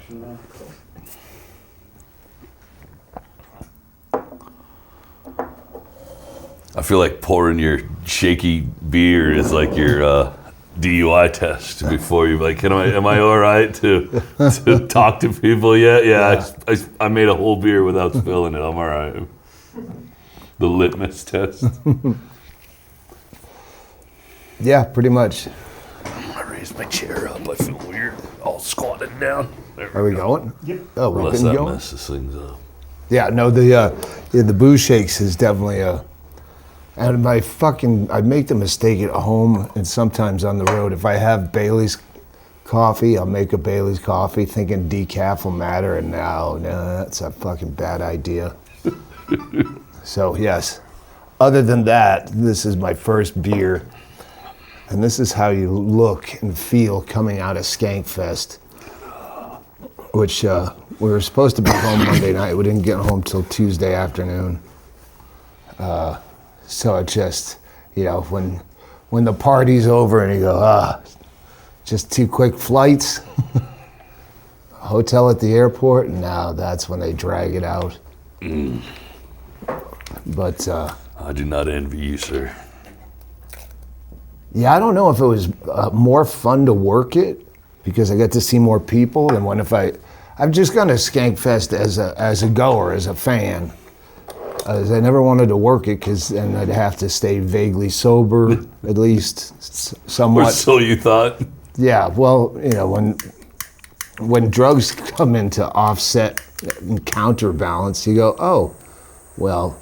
question now. I feel like pouring your shaky beer is like your DUI test before you're like, am I all right to talk to people yet? Yeah. I made a whole beer without spilling it. I'm all right. The litmus test. Yeah, pretty much. I raised my chair up. I feel weird. All squatted down. Are we going? Yep. Oh, we've Unless been that going. messes things up. Yeah, no, the booze shakes is definitely and I make the mistake at home and sometimes on the road. If I have Bailey's coffee, I'll make a Bailey's coffee thinking decaf will matter, and no, that's a fucking bad idea. So yes, other than that, this is my first beer, and this is how you look and feel coming out of Skankfest, which we were supposed to be home Monday night. We didn't get home till Tuesday afternoon. So it just, when the party's over and you go, just 2 quick flights, hotel at the airport, and now that's when they drag it out. But I do not envy you, sir. yeah, I don't know if it was more fun to work it because I got to see more people than when I've just gone to Skankfest as a goer, as a fan. As I never wanted to work it because then I'd have to stay vaguely sober, at least somewhat. Or so you thought. Yeah, well, when drugs come in to offset and counterbalance, you go, oh, well.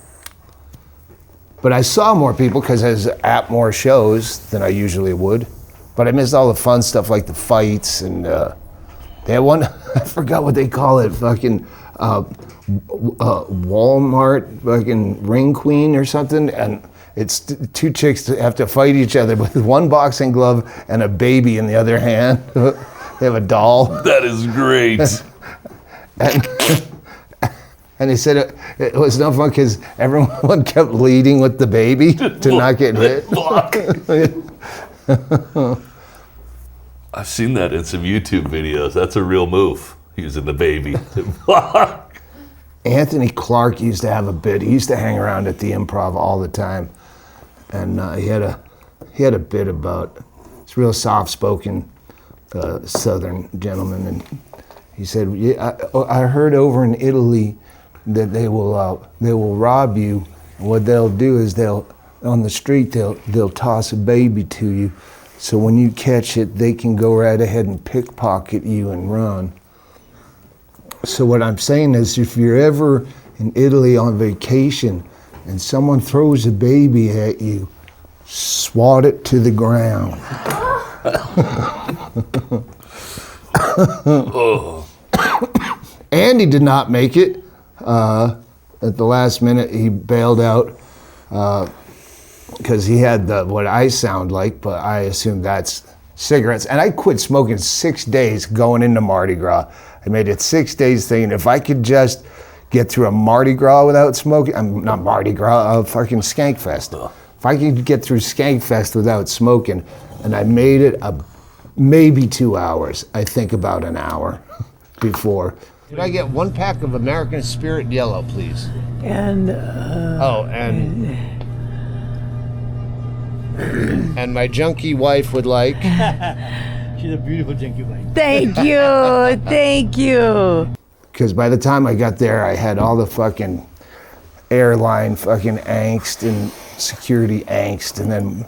But I saw more people because I was at more shows than I usually would. But I missed all the fun stuff like the fights and they had one, I forgot what they call it, fucking Walmart fucking ring queen or something, and it's 2 chicks that have to fight each other with one boxing glove and a baby in the other hand. They have a doll. That is great. And they said it was no fun because everyone kept leading with the baby to not get hit. I've seen that in some YouTube videos. That's a real move, using the baby. Anthony Clark used to have a bit. He used to hang around at the Improv all the time, and he had a bit about this real soft-spoken Southern gentleman, and he said, "Yeah, I heard over in Italy that they will rob you. And what they'll do is on the street they'll toss a baby to you, so when you catch it, they can go right ahead and pickpocket you and run." So what I'm saying is, if you're ever in Italy on vacation and someone throws a baby at you, swat it to the ground. Andy did not make it. At the last minute, he bailed out because he had what I sound like, but I assume that's cigarettes. And I quit smoking 6 days going into Mardi Gras. I made it 6 days thinking if I could just get through a Mardi Gras without smoking, I'm not Mardi Gras, fucking Skankfest. If I could get through Skankfest without smoking, and I made it maybe 2 hours, I think about an hour before. Could I get 1 pack of American Spirit Yellow, please? And and my junkie wife would like. She's a beautiful junkie wife. thank you. Because by the time I got there, I had all the fucking airline fucking angst and security angst, and then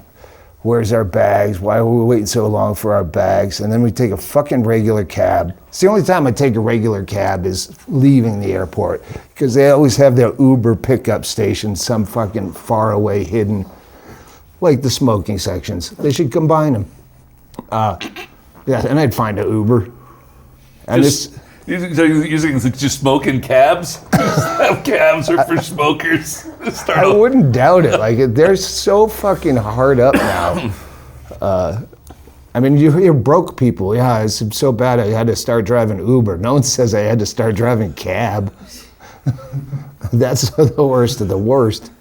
where's our bags? Why are we waiting so long for our bags? And then we take a fucking regular cab. It's the only time I take a regular cab is leaving the airport, because they always have their Uber pickup station some fucking far away hidden, like the smoking sections. They should combine them. Yeah, and I'd find an Uber. And So you're using just smoking cabs? Have cabs are for smokers. I wouldn't doubt it. Like, they're so fucking hard up now. I mean, you hear broke people. Yeah, it's so bad I had to start driving Uber. No one says I had to start driving cab. That's the worst of the worst.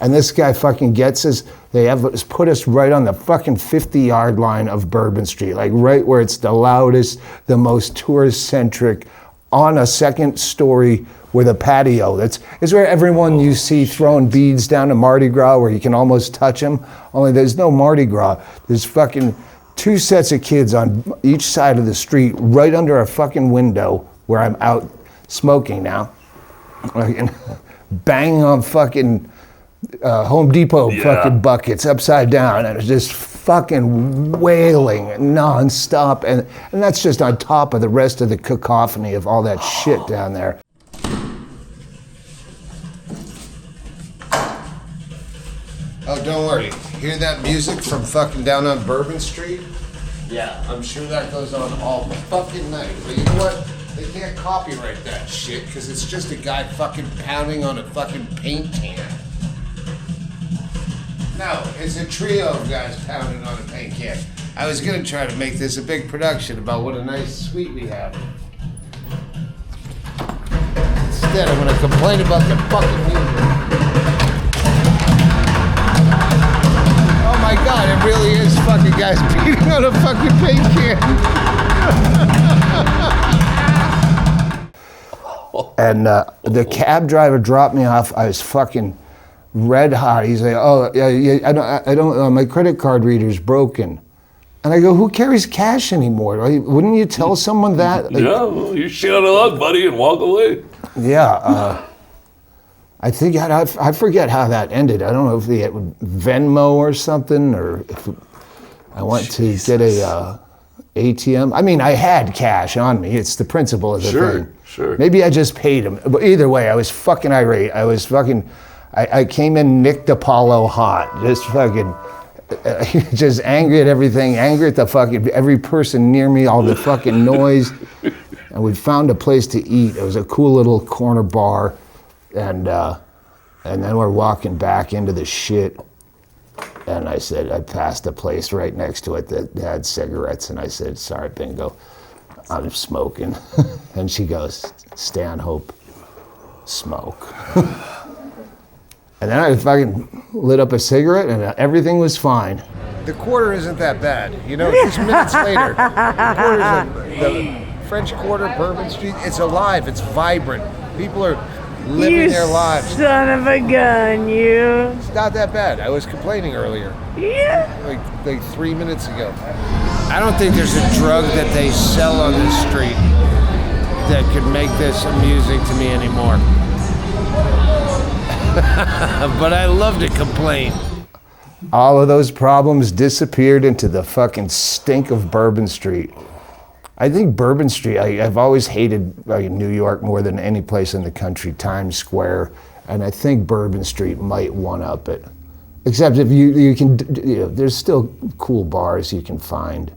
And this guy fucking gets us They have put us right on the fucking 50-yard line of Bourbon Street, like right where it's the loudest, the most tourist-centric, on a second story with a patio. It's where everyone you see throwing beads down to Mardi Gras, where you can almost touch them, only there's no Mardi Gras. There's fucking 2 sets of kids on each side of the street, right under a fucking window where I'm out smoking now, like, banging on fucking Home Depot fucking buckets upside down, and it's just fucking wailing nonstop, and that's just on top of the rest of the cacophony of all that shit down there. Oh, don't worry. Hear that music from fucking down on Bourbon Street? Yeah, I'm sure that goes on all fucking night. But you know what? They can't copyright that shit because it's just a guy fucking pounding on a fucking paint can. No, it's a trio of guys pounding on a paint can. I was gonna try to make this a big production about what a nice suite we have. Instead, I'm gonna complain about the fucking music. Oh my God, it really is fucking guys beating on a fucking paint can. And the cab driver dropped me off. I was fucking red hot. He's like, "Oh, yeah, I don't. My credit card reader's broken." And I go, "Who carries cash anymore? Wouldn't you tell someone that?" Like, yeah, well, you shit on the luck, buddy, and walk away. Yeah, I think I forget how that ended. I don't know if they had Venmo or something, or if I went to get a ATM. I mean, I had cash on me. It's the principle of the thing. Sure. Maybe I just paid him. But either way, I was fucking irate. I came in Nick DiPaolo hot. Just fucking, just angry at everything. Angry at the fucking, every person near me, all the fucking noise. And we found a place to eat. It was a cool little corner bar. And then we're walking back into the shit. And I said, I passed a place right next to it that had cigarettes. And I said, "Sorry, Bingo, I'm smoking." And she goes, "Stanhope, smoke." And then I fucking lit up a cigarette and everything was fine. The Quarter isn't that bad. You know, just minutes later, the French Quarter, Bourbon Street, it's alive, it's vibrant. People are living their lives. Son of a gun, you. It's not that bad. I was complaining earlier. Yeah. Like 3 minutes ago. I don't think there's a drug that they sell on the street that could make this amusing to me anymore. But I love to complain. All of those problems disappeared into the fucking stink of Bourbon Street. I think Bourbon Street, I've always hated New York more than any place in the country, Times Square, and I think Bourbon Street might one-up it. Except if you can, there's still cool bars you can find,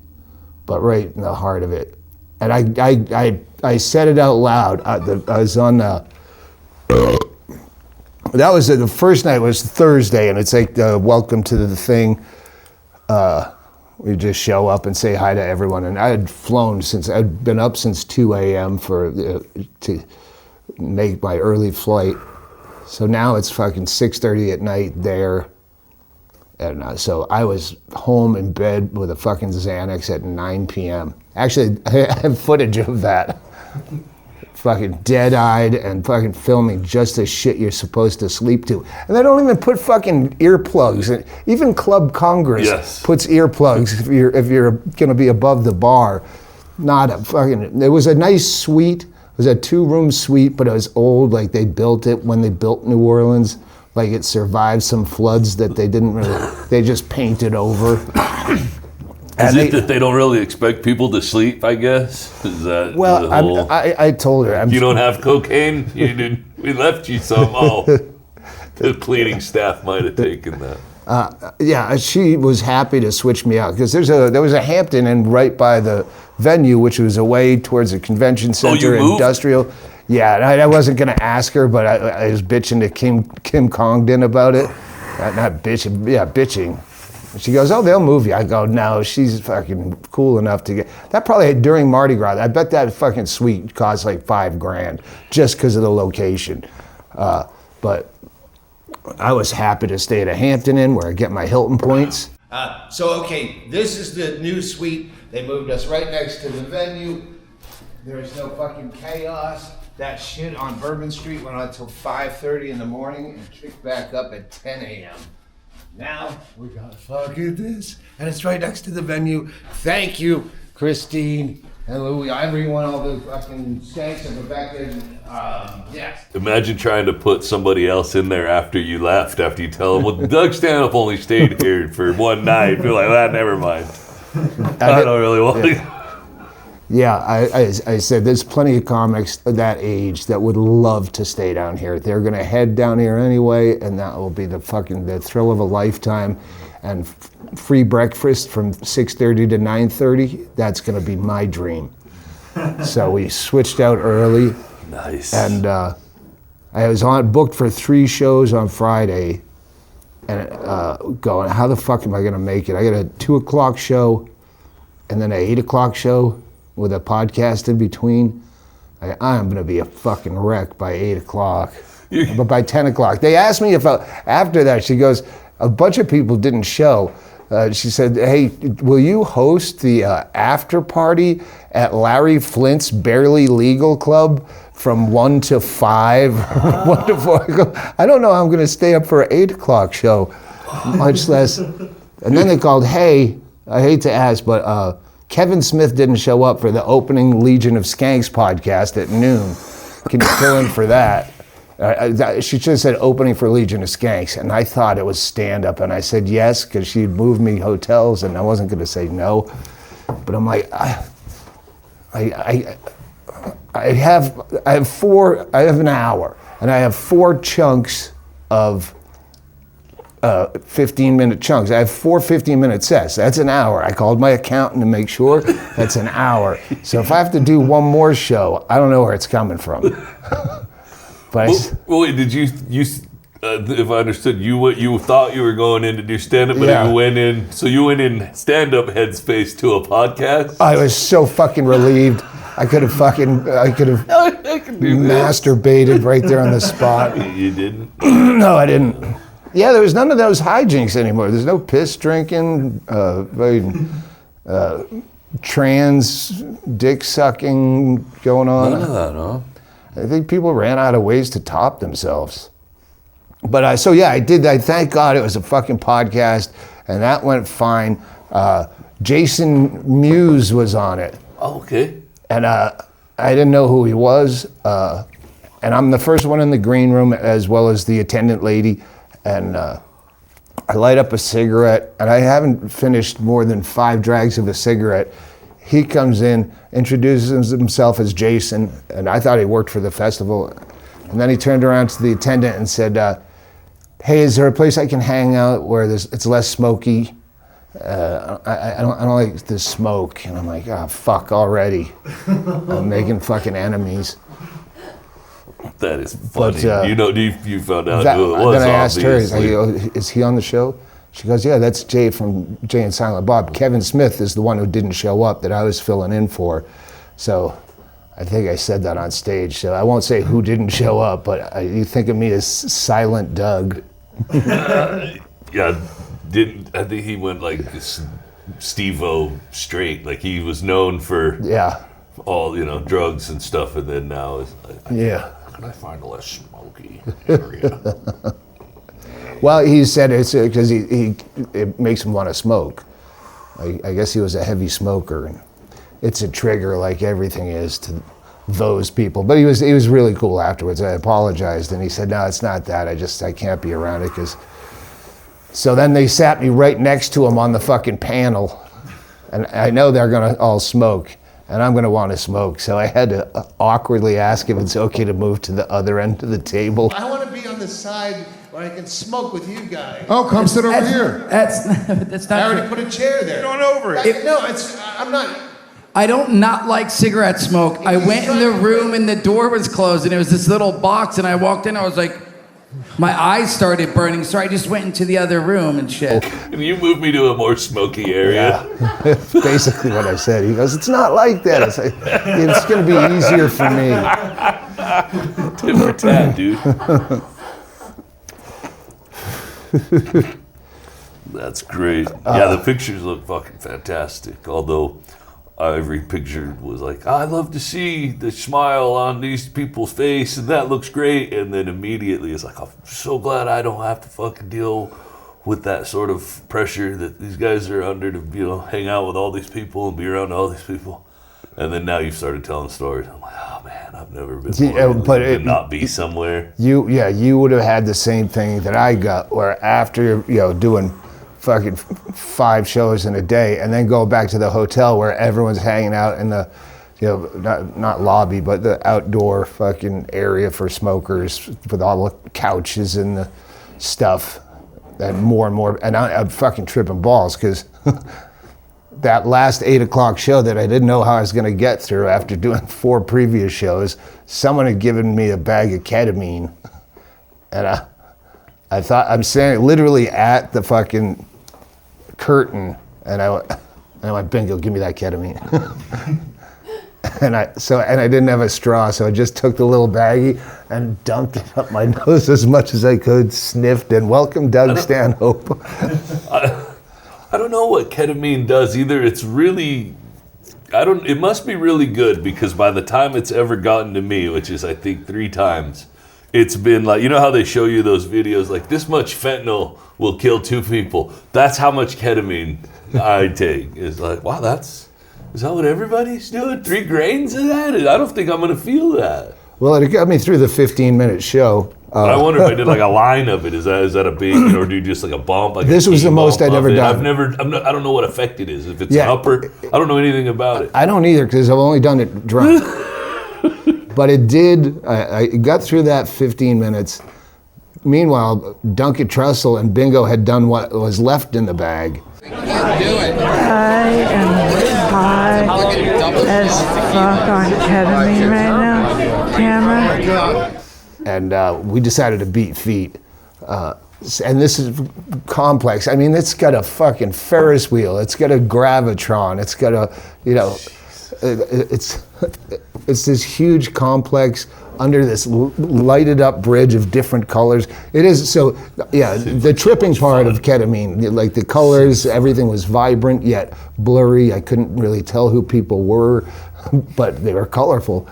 but right in the heart of it. And I said it out loud. I was on, that was the first night was Thursday, and it's like welcome to the thing. We just show up and say hi to everyone. And I had I'd been up since 2 a.m. to make my early flight. So now it's fucking 6:30 at night there. And so I was home in bed with a fucking Xanax at 9 p.m. Actually, I have footage of that. Fucking dead-eyed and fucking filming just the shit you're supposed to sleep to. And they don't even put fucking earplugs. Even Club Congress puts earplugs if you're gonna be above the bar. Not a fucking, it was a nice suite. It was a 2-room suite, but it was old, like they built it when they built New Orleans. Like it survived some floods that they didn't really, they just painted over. Is it that they don't really expect people to sleep, I guess? Is that well, I told her. You don't have cocaine? We left you some. Oh, the cleaning staff might have taken that. Yeah, she was happy to switch me out because there was a Hampton Inn right by the venue, which was away towards the convention center, industrial. Yeah, and I wasn't going to ask her, but I was bitching to Kim Congdon about it. Not bitching, yeah, bitching. She goes, "Oh, they'll move you." I go, "No, she's fucking cool enough to get." That probably during Mardi Gras. I bet that fucking suite cost like $5,000 just because of the location. But I was happy to stay at a Hampton Inn where I get my Hilton points. Okay, this is the new suite. They moved us right next to the venue. There's no fucking chaos. That shit on Bourbon Street went on until 5:30 in the morning and kicked back up at 10 a.m. Now we got fucking this, and it's right next to the venue. Thank you, Christine and Louie, everyone, all the fucking skanks and Rebecca. Yes. Imagine trying to put somebody else in there after you left, after you tell them, well, Doug Stanhope only stayed here for one night. You're like, ah, never mind. I don't really want to. Yeah, I said there's plenty of comics that age that would love to stay down here. They're gonna head down here anyway, and that will be the thrill of a lifetime. And free breakfast from 6:30 to 9:30, that's gonna be my dream. So we switched out early. Nice. And I was booked for 3 shows on Friday, and going, how the fuck am I gonna make it? I got a 2 o'clock show, and then an 8 o'clock show with a podcast in between. I'm gonna be a fucking wreck by 8 o'clock. But by 10 o'clock, they asked me if after that, she goes, a bunch of people didn't show. She said, hey, will you host the after party at Larry Flint's Barely Legal Club from 1 to 5, 1 to 4? I go, I don't know how I'm gonna stay up for an 8 o'clock show, much less. And then they called, hey, I hate to ask, but Kevin Smith didn't show up for the opening Legion of Skanks podcast at noon. Can you fill in for that? She should have said opening for Legion of Skanks, and I thought it was stand-up, and I said yes, because she'd moved me hotels, and I wasn't going to say no. But I'm like, I have an hour, and I have 4 chunks of 15-minute chunks. I have 4 15-minute sets. That's an hour. I called my accountant to make sure that's an hour. So if I have to do one more show, I don't know where it's coming from. But wait, did you if I understood, you thought you were going in to do stand-up, but Yeah. you went in stand-up headspace to a podcast? I was so fucking relieved. I could have masturbated right there on the spot. You didn't? No, I didn't. Yeah, there was none of those hijinks anymore. There's no piss drinking, trans dick sucking going on. None of that, huh? I think people ran out of ways to top themselves. But I did. I thank God it was a fucking podcast, and that went fine. Jason Mewes was on it. Oh, okay. And I didn't know who he was. And I'm the first one in the green room, as well as the attendant lady. And I light up a cigarette, and I haven't finished more than 5 drags of a cigarette. He comes in, introduces himself as Jason, and I thought he worked for the festival. And then he turned around to the attendant and said, hey, is there a place I can hang out where it's less smoky? I don't like the smoke. And I'm like, oh, fuck already. I'm making fucking enemies. That is funny. But, you found out who it was. Then I asked her, obviously. is he on the show? She goes, yeah, that's Jay from Jay and Silent Bob. Kevin Smith is the one who didn't show up that I was filling in for. So I think I said that on stage. So I won't say who didn't show up, but you think of me as Silent Doug. Yeah, I think he went like Steve-O straight. Like he was known for all, drugs and stuff, and then now it's like, how can I find a less smoky area? Well, he said it's because it makes him want to smoke. I guess he was a heavy smoker, and it's a trigger like everything is to those people. But he was really cool afterwards. I apologized, and he said, no, it's not that. I can't be around it because. So then they sat me right next to him on the fucking panel, and I know they're gonna all smoke, and I'm gonna want to smoke. So I had to awkwardly ask if it's okay to move to the other end of the table. I want to be on the side where I can smoke with you guys. Oh, come sit over here. That's I not already true. put a chair there. Get on over it. I'm not. I don't not like cigarette smoke. I went in the room and the door was closed and it was this little box and I walked in, I was like, my eyes started burning, so I just went into the other room and shit. Can you move me to a more smoky area? That's basically what I said. He goes, it's not like that. I said, it's gonna be easier for me. Tit for tat, dude. That's great. Yeah, the pictures look fucking fantastic. Although every picture was like, I'd love to see the smile on these people's face, and that looks great. And then immediately it's like, I'm so glad I don't have to fucking deal with that sort of pressure that these guys are under to, hang out with all these people and be around all these people. And then now you've started telling stories. I'm like, oh man, I've never been to not be somewhere. You would have had the same thing that I got, where after doing fucking 5 shows in a day, and then go back to the hotel where everyone's hanging out in the, not lobby, but the outdoor fucking area for smokers with all the couches and the stuff, and more, and I'm fucking tripping balls because that last 8 o'clock show that I didn't know how I was gonna get through after doing 4 previous shows, someone had given me a bag of ketamine, and I thought, I'm standing literally at the fucking curtain, and I went, Bingo, give me that ketamine. and I didn't have a straw, so I just took the little baggie and dumped it up my nose as much as I could, sniffed, and welcome Doug Stanhope. I don't know what ketamine does either. It's really, it must be really good, because by the time it's ever gotten to me, which is I think 3 times, it's been like, how they show you those videos, like this much fentanyl will kill 2 people. That's how much ketamine I take. It's like, wow, is that what everybody's doing? 3 grains of that? I don't think I'm going to feel that. Well, it got me through the 15-minute show. I wonder if I did like a line of it. Is that a big, or do you just like a bump? Like this was the most I'd ever done. I don't know what effect it is. If it's an upper, I don't know anything about it. I don't either, because I've only done it drunk. But it did, I got through that 15 minutes. Meanwhile, Duncan Trussell and Bingo had done what was left in the bag. I am high as fuck on ketamine right now. Camera. And we decided to beat feet. And this is complex. I mean, it's got a fucking Ferris wheel. It's got a gravitron. It's got a, it's this huge complex under this lighted up bridge of different colors. It is, so yeah, the tripping part of ketamine, like the colors, everything was vibrant yet blurry. I couldn't really tell who people were, but they were colorful.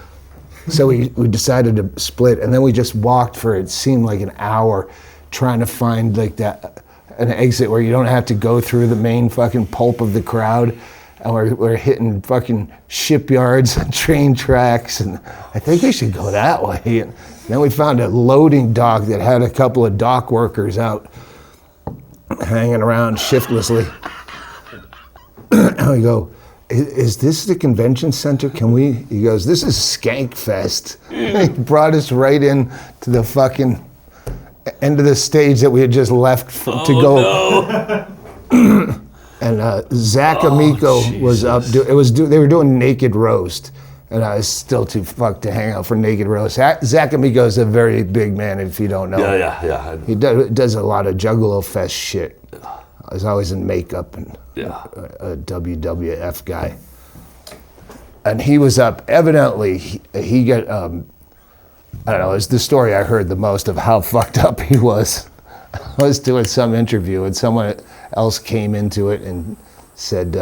So we decided to split, and then we just walked for, it seemed like an hour, trying to find like an exit where you don't have to go through the main fucking pulp of the crowd. And we're hitting fucking shipyards and train tracks, and I think we should go that way. And then we found a loading dock that had a couple of dock workers out hanging around shiftlessly. And we go, is this the convention center? He goes, this is Skankfest. He brought us right in to the fucking end of the stage that we had just left to go. No. And Zach Amico was up. They were doing Naked Roast, and I was still too fucked to hang out for Naked Roast. Zach Amico is a very big man, if you don't know. Yeah. He does a lot of Juggalo Fest shit. I was always in makeup and a WWF guy. And he was up. Evidently, he got. I don't know. It's the story I heard the most of how fucked up he was. I was doing some interview, and someone else came into it and said,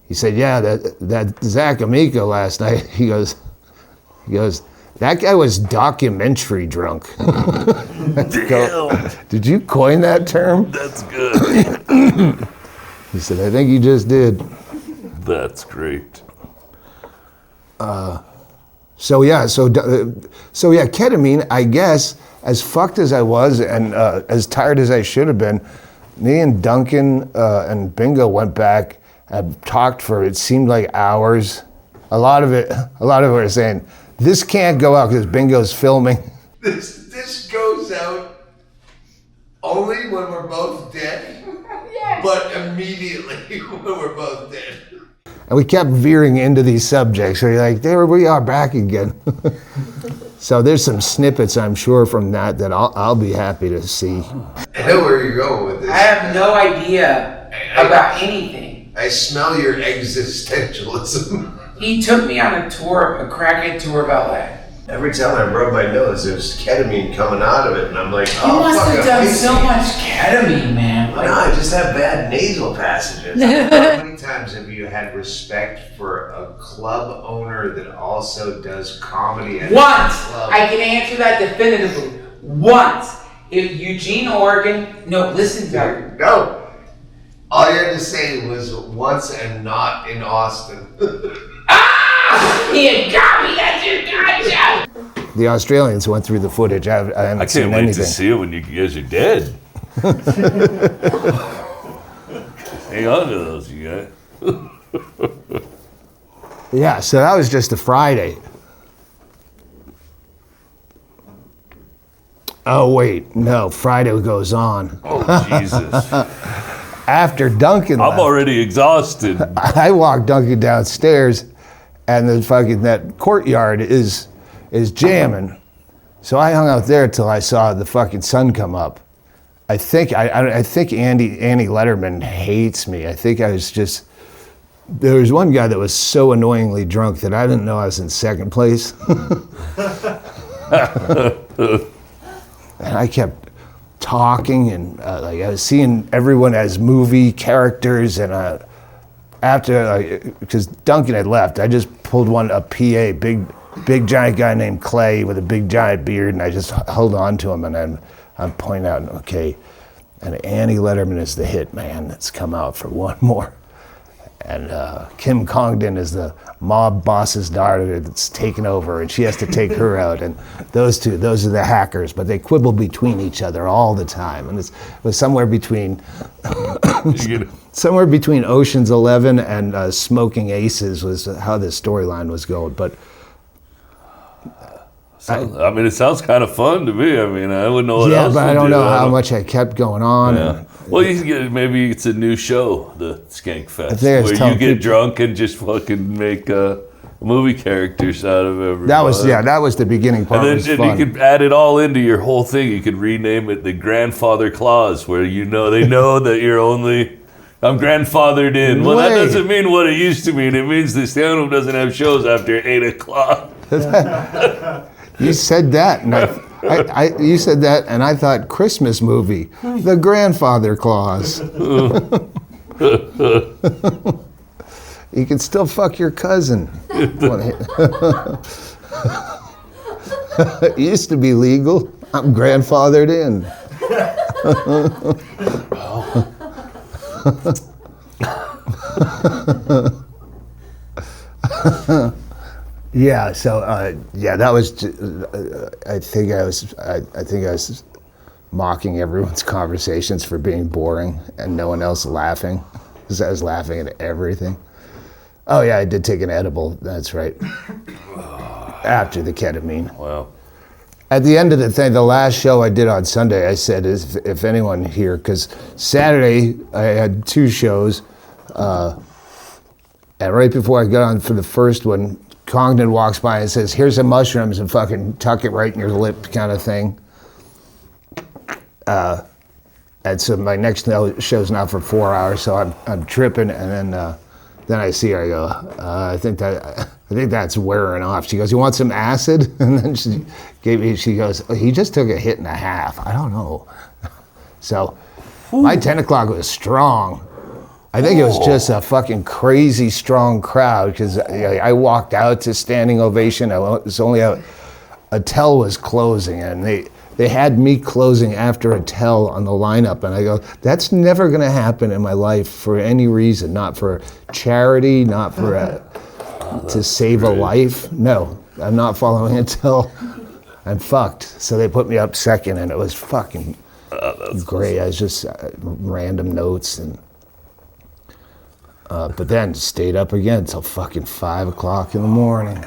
he said, yeah, that Zach Amico last night, he goes, that guy was documentary drunk. Did you coin that term? That's good. He said, I think you just did. That's great. So ketamine, I guess, as fucked as I was and as tired as I should have been, me and Duncan and Bingo went back and talked for, it seemed like hours. A lot of it were saying, this can't go out because Bingo's filming. This goes out only when we're both dead, but immediately when we're both dead. And we kept veering into these subjects. So you're like, there we are back again. So there's some snippets, I'm sure, from that I'll be happy to see. I know where you're going with this. I have no idea about anything. I smell your existentialism. He took me on a tour, a crackhead tour of LA. Every time I rub my nose, there's ketamine coming out of it, and I'm like, You oh, must fuck, have I'm done missing so it. much ketamine, man. No, I just have bad nasal passages. How many times have you had respect for a club owner that also does comedy at Once! a club? I can answer that definitively. Once! In Eugene, Oregon. No, listen to me. No. All you had to say was once and not in Austin. Ah! You got me! That's your gotcha! The Australians went through the footage. I haven't I seen can't wait anything. to see it when you guys are dead. Hang on to those, you guys. Yeah, so that was just a Friday. Oh, wait, no, Friday goes on. Oh, Jesus. After Duncan I'm left, already exhausted. I walked Duncan downstairs, and the fucking, that courtyard is jamming. So I hung out there till I saw the fucking sun come up. I think Andy Letterman hates me. I think I was just, there was one guy that was so annoyingly drunk that I didn't know I was in second place. And I kept talking, and like I was seeing everyone as movie characters, and after, because Duncan had left, I just pulled a PA, big giant guy named Clay with a big giant beard, and I just held on to him, and I'm pointing out, okay, and Annie Letterman is the hit man that's come out for one more. And Kim Congdon is the mob boss's daughter that's taken over, and she has to take her out. And those are the hackers, but they quibble between each other all the time. And it was somewhere between Ocean's 11 and Smoking Aces was how the storyline was going. But it sounds kind of fun to me. I mean, I wouldn't know what else but to I don't do. know how much I kept going on. Yeah. And, Well, you can get, maybe it's a new show, the Skankfest, think I was where telling you get people- drunk and just fucking make movie characters out of everybody. that was the beginning part. And was then fun. you could add it all into your whole thing. You could rename it the Grandfather Clause, where they know that you're only, I'm grandfathered in. Well, that Wait. doesn't mean what it used to mean. It means the Stanhope doesn't have shows after 8 o'clock. You said that, and you said that, and I thought Christmas movie, The Grandfather Clause. You can still fuck your cousin. It used to be legal. I'm grandfathered in. Yeah. So that was. I think I was mocking everyone's conversations for being boring and no one else laughing, because I was laughing at everything. Oh yeah, I did take an edible. That's right. After the ketamine. Wow. At the end of the thing, the last show I did on Sunday, I said, if anyone here, because Saturday I had 2 shows, and right before I got on for the first one, Congdon walks by and says, "Here's some mushrooms," and fucking tuck it right in your lip, kind of thing. And so my next show's now for 4 hours, so I'm tripping, and then I see her. I go, I think that's wearing off. She goes, "You want some acid?" And then she goes, "Oh, he just took a hit and a half. I don't know." So my 10 o'clock was strong. I think it was just a fucking crazy strong crowd, because I walked out to standing ovation. It was only a tell was closing, and they had me closing after a tell on the lineup, and I go, that's never going to happen in my life for any reason, not for charity, not for to save a life. No, I'm not following a tell. I'm fucked. So they put me up second, and it was fucking great. I was just random notes, and but then stayed up again till fucking 5 o'clock in the morning.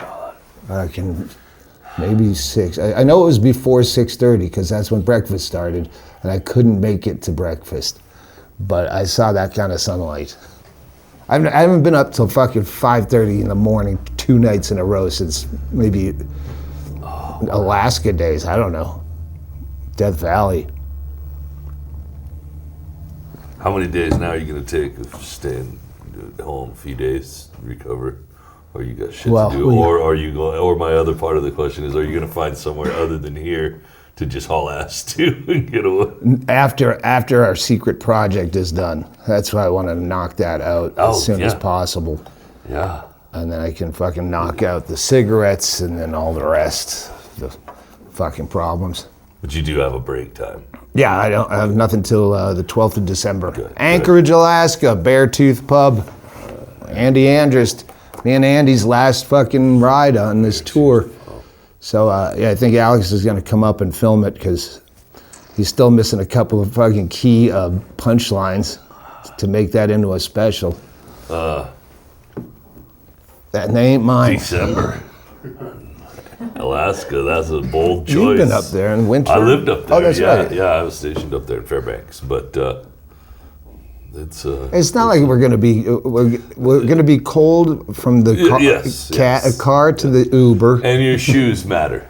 Maybe 6. I know it was before 6:30, because that's when breakfast started, and I couldn't make it to breakfast. But I saw that kind of sunlight. I haven't been up till fucking 5:30 in the morning 2 nights in a row since maybe Alaska days. I don't know. Death Valley. How many days now are you going to take of staying at home? A few days, recover? Or you got shit Well, to do, or are you going? Or my other part of the question is, are you going to find somewhere other than here to just haul ass to and get away? After our secret project is done, that's why I want to knock that out as soon as possible. Yeah. And then I can fucking knock out the cigarettes and then all the rest, the fucking problems. But you do have a break time. Yeah, I have nothing till the 12th of December. Good. Anchorage, Alaska, Beartooth Pub. Andy Andrist. Me and Andy's last fucking ride on this tour. So yeah, I think Alex is gonna come up and film it because he's still missing a couple of fucking key punchlines to make that into a special. That ain't mine. December. Alaska, that's a bold choice. You've been up there in winter. I lived up there. Oh, that's yeah, right. Yeah, I was stationed up there in Fairbanks, but it's not like we're gonna be cold from the car to the Uber. And your shoes matter.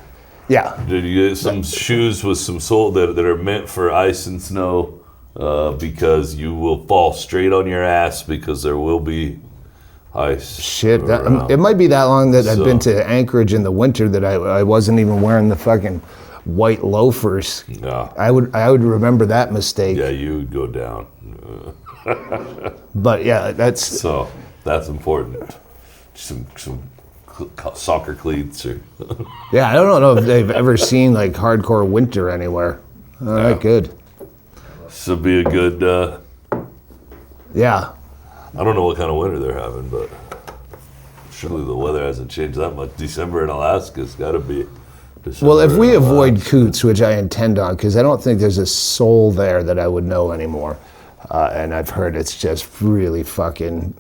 Yeah. Did you get some shoes with some sole that are meant for ice and snow? Because you will fall straight on your ass because there will be ice. Shit, it might be that long that I've been to Anchorage in the winter that I wasn't even wearing the fucking white loafers. Yeah. I would remember that mistake. Yeah, you would go down. But yeah, that's important. Some soccer cleats or. yeah. I don't know if they've ever seen like hardcore winter anywhere. All right, good. So be a good. Yeah. I don't know what kind of winter they're having, but surely the weather hasn't changed that much. December in Alaska's got to be. Well, if we avoid Coots, which I intend on, because I don't think there's a soul there that I would know anymore. And I've heard it's just really fucking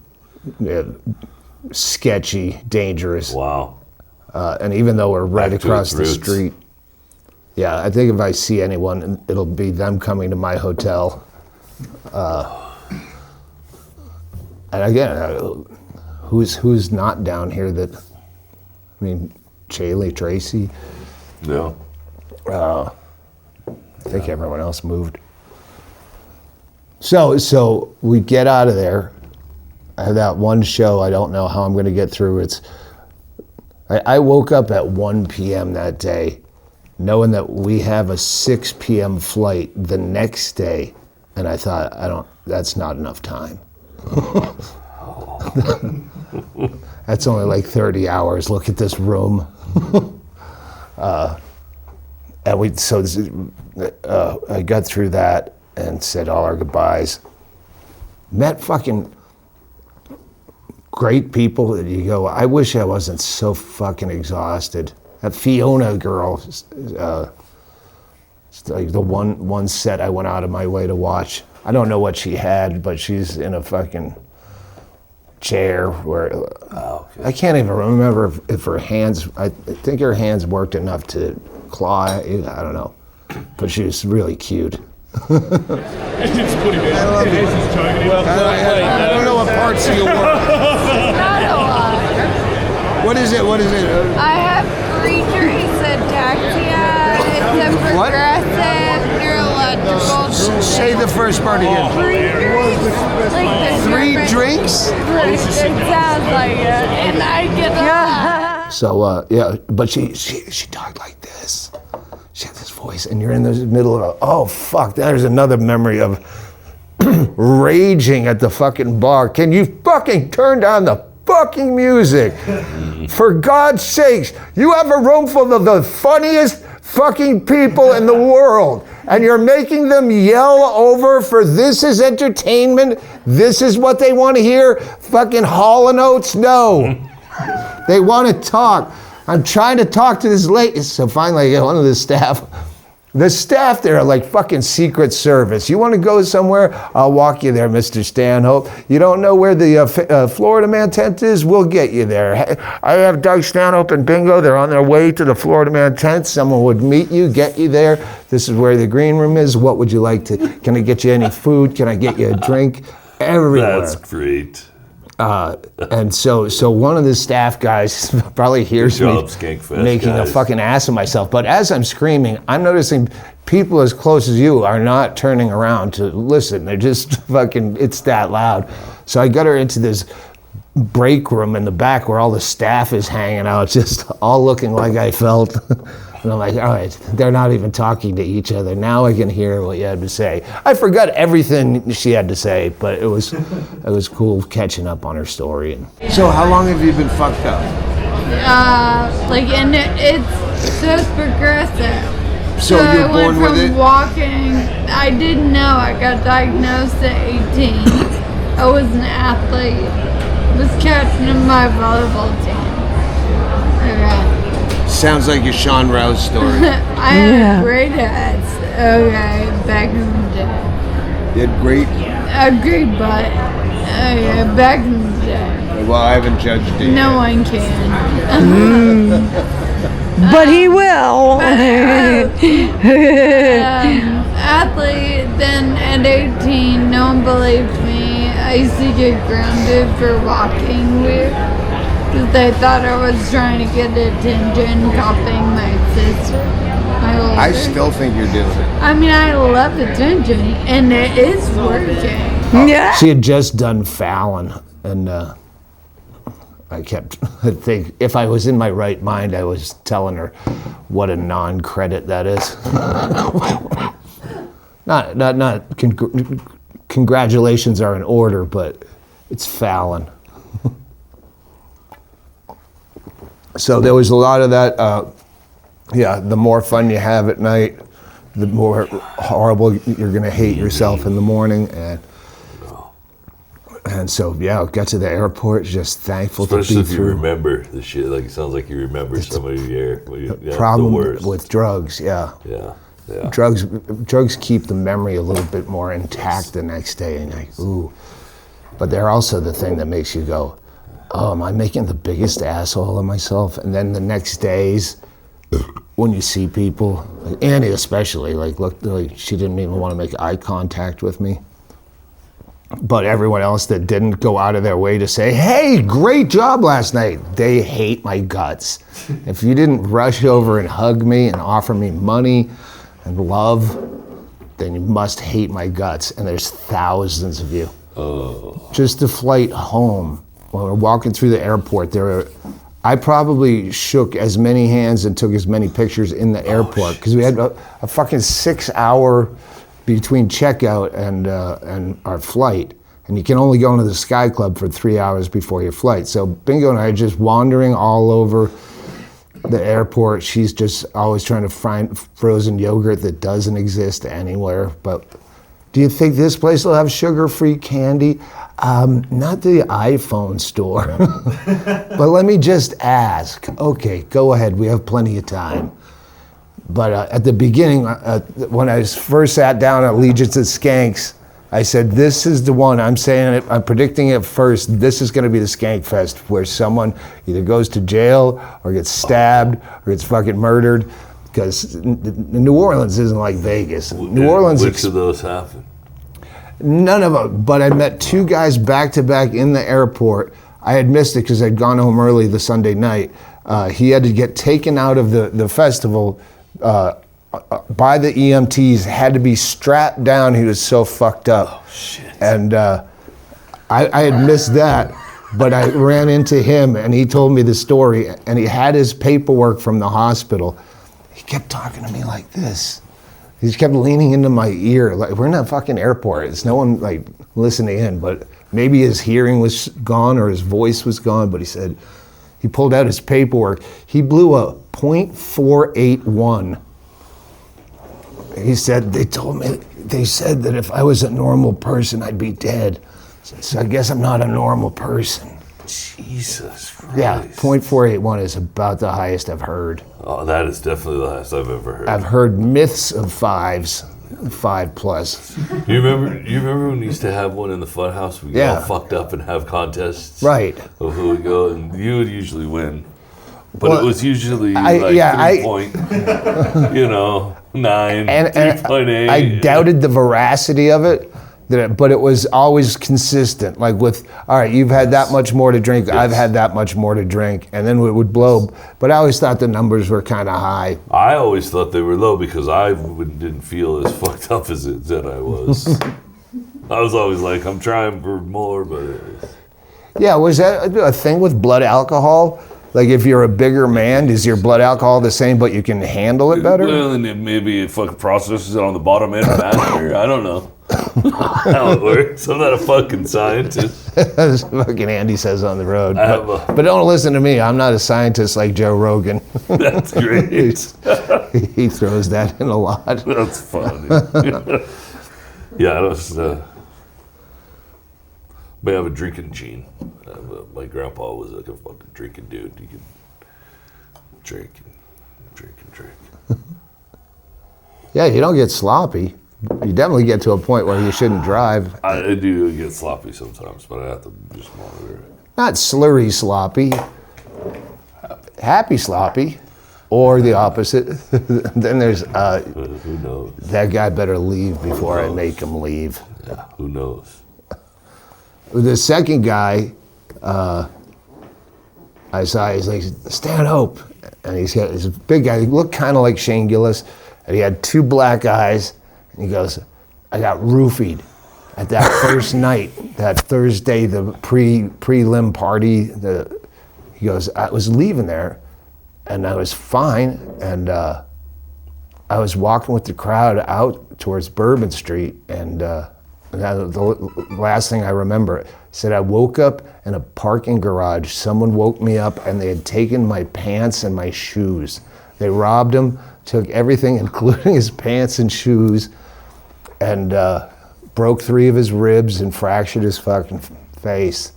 sketchy, dangerous. Wow. And even though we're right Back to across its the roots. street, yeah, I think if I see anyone, it'll be them coming to my hotel. And again, who's not down here that, I mean, Chaley, Tracy, Yeah. I think everyone else moved. So we get out of there. I have that one show. I don't know how I'm going to get through. I woke up at 1 p.m. that day, knowing that we have a 6 p.m. flight the next day, and I thought, that's not enough time. That's only like 30 hours. Look at this room. I got through that and said all our goodbyes. Met fucking great people that you go, I wish I wasn't so fucking exhausted. That Fiona girl, it's like the one set I went out of my way to watch. I don't know what she had, but she's in a fucking chair where I can't even remember if her hands, I think her hands worked enough to claw, I don't know, but she was really cute. It's pretty good. I love it. I don't know what parts of your work. Not a lot. What is it? I have 3 drinks, ataxia, it's a What? progressive, neurological. Say the first part again. 3 drinks. Like the 3 different drinks? drinks. It sounds like it. And I get a So yeah, but she talked like this. She had this voice, and you're in the middle of oh fuck, there's another memory of raging at the fucking bar. Can you fucking turn down the fucking music? For God's sakes, you have a room full of the funniest fucking people in the world, and you're making them yell over for this is entertainment, this is what they want to hear? Fucking Hall & Oates? No. They want to talk. I'm trying to talk to this lady. So finally I get one of the staff. The staff there are like fucking Secret Service. You want to go somewhere? I'll walk you there, Mr. Stanhope. You don't know where the Florida Man tent is? We'll get you there. I have Doug Stanhope and Bingo. They're on their way to the Florida Man tent. Someone would meet you, get you there. This is where the green room is. What would you like to? Can I get you any food? Can I get you a drink? Everywhere. That's great. And so one of the staff guys probably hears Good me job, Skankfest making guys. a fucking ass of myself. But as I'm screaming, I'm noticing people as close as you are not turning around to listen. They're just fucking, it's that loud. So I got her into this break room in the back where all the staff is hanging out, just all looking like I felt. And I'm like, all right, they're not even talking to each other. Now I can hear what you had to say. I forgot everything she had to say, but it was cool catching up on her story. So how long have you been fucked up? And it's so progressive. So you're I went born with from it? walking, I didn't know. I got diagnosed at 18. I was an athlete. Was captain of my volleyball team. Okay. Sounds like your Sean Rouse story. I had great hats. Okay, back in the day. You had great. A great butt. Okay, back in the day. Well, I haven't judged you. No one can. But he will. Athlete, then at 18, no one believed me. I used to get grounded for walking weird because they thought I was trying to get attention, copying my sister. I still think you're doing it. I mean, I love attention, and it is working. Yeah. She had just done Fallon, and I think if I was in my right mind, I was telling her what a non-credit that is. Congratulations are in order, but it's Fallon. So there was a lot of that. The more fun you have at night, the more horrible you're gonna hate yourself in the morning, and so got to the airport just thankful Especially to be if you through. remember the shit. Like it sounds like you remember some of your Problem the worst. with drugs, Yeah. drugs keep the memory a little bit more intact the next day, and like, ooh. But they're also the thing that makes you go, oh, am I making the biggest asshole of myself? And then the next days, when you see people, like Annie especially, looked like she didn't even want to make eye contact with me. But everyone else that didn't go out of their way to say, hey, great job last night, they hate my guts. If you didn't rush over and hug me and offer me money and love, then you must hate my guts. And there's thousands of you. Oh. Just the flight home, when we're walking through the airport, I probably shook as many hands and took as many pictures in the airport because we had a fucking 6 hour between checkout and our flight, and you can only go into the Sky Club for 3 hours before your flight. So Bingo and I are just wandering all over the airport. She's just always trying to find frozen yogurt that doesn't exist anywhere. But do you think this place will have sugar-free candy? Not the iPhone store. But let me just ask. Okay, go ahead. We have plenty of time. But at the beginning, when I first sat down at Allegiance at Skanks, I said, this is the one. I'm saying it, I'm predicting it first. This is going to be the Skankfest where someone either goes to jail or gets stabbed or gets fucking murdered. Because New Orleans isn't like Vegas. New Orleans. Which of those happened? None of them. But I met two guys back to back in the airport. I had missed it because I'd gone home early the Sunday night. He had to get taken out of the festival by the EMTs, had to be strapped down. He was so fucked up. Oh, shit. And I had missed that, but I ran into him and he told me the story, and he had his paperwork from the hospital. He kept talking to me like this. He just kept leaning into my ear. Like, we're in a fucking airport. It's no one like listening in, but maybe his hearing was gone or his voice was gone, but he said, he pulled out his paperwork. He blew a .481. He said, they said that if I was a normal person, I'd be dead. So I guess I'm not a normal person. Jesus Christ. Yeah, .481 is about the highest I've heard. Oh, that is definitely the highest I've ever heard. I've heard myths of 5s, 5+. You remember when we used to have one in the fun house? We get all fucked up and have contests. Right. Of who would go, and you would usually win. But Well, it was usually 3 point, 9, and 3.8. I doubted the veracity of it, but it was always consistent. Like with, all right, you've had that much more to drink, I've had that much more to drink, and then it would blow. But I always thought the numbers were kind of high. I always thought they were low because I didn't feel as fucked up as it said I was. I was always like, I'm trying for more, but... Yeah, was that a thing with blood alcohol? Like if you're a bigger man, is your blood alcohol the same, but you can handle it better? Well, and maybe it fucking processes it on the bottom end faster. I don't know how it works. I'm not a fucking scientist. As fucking Andy says on the road. I But don't listen to me. I'm not a scientist like Joe Rogan. That's great. He throws that in a lot. That's funny. Yeah, that's. But I have a drinking gene. My grandpa was like a fucking drinking dude. He could drink and drink and drink. Yeah, you don't get sloppy. You definitely get to a point where you shouldn't drive. I do get sloppy sometimes, but I have to just monitor it. Not slurry sloppy. Happy sloppy. Or the opposite. Then there's, who knows? That guy better leave before I make him leave. Yeah, who knows? The second guy, I saw, he's like, Stanhope. And he's a big guy. He looked kind of like Shane Gillis. And he had 2 black eyes. And he goes, I got roofied at that first night, that Thursday, the prelim party. He goes, I was leaving there and I was fine. And I was walking with the crowd out towards Bourbon Street. And the last thing I remember, said I woke up in a parking garage. Someone woke me up and they had taken my pants and my shoes. They robbed him, took everything, including his pants and shoes, and broke 3 of his ribs and fractured his fucking face.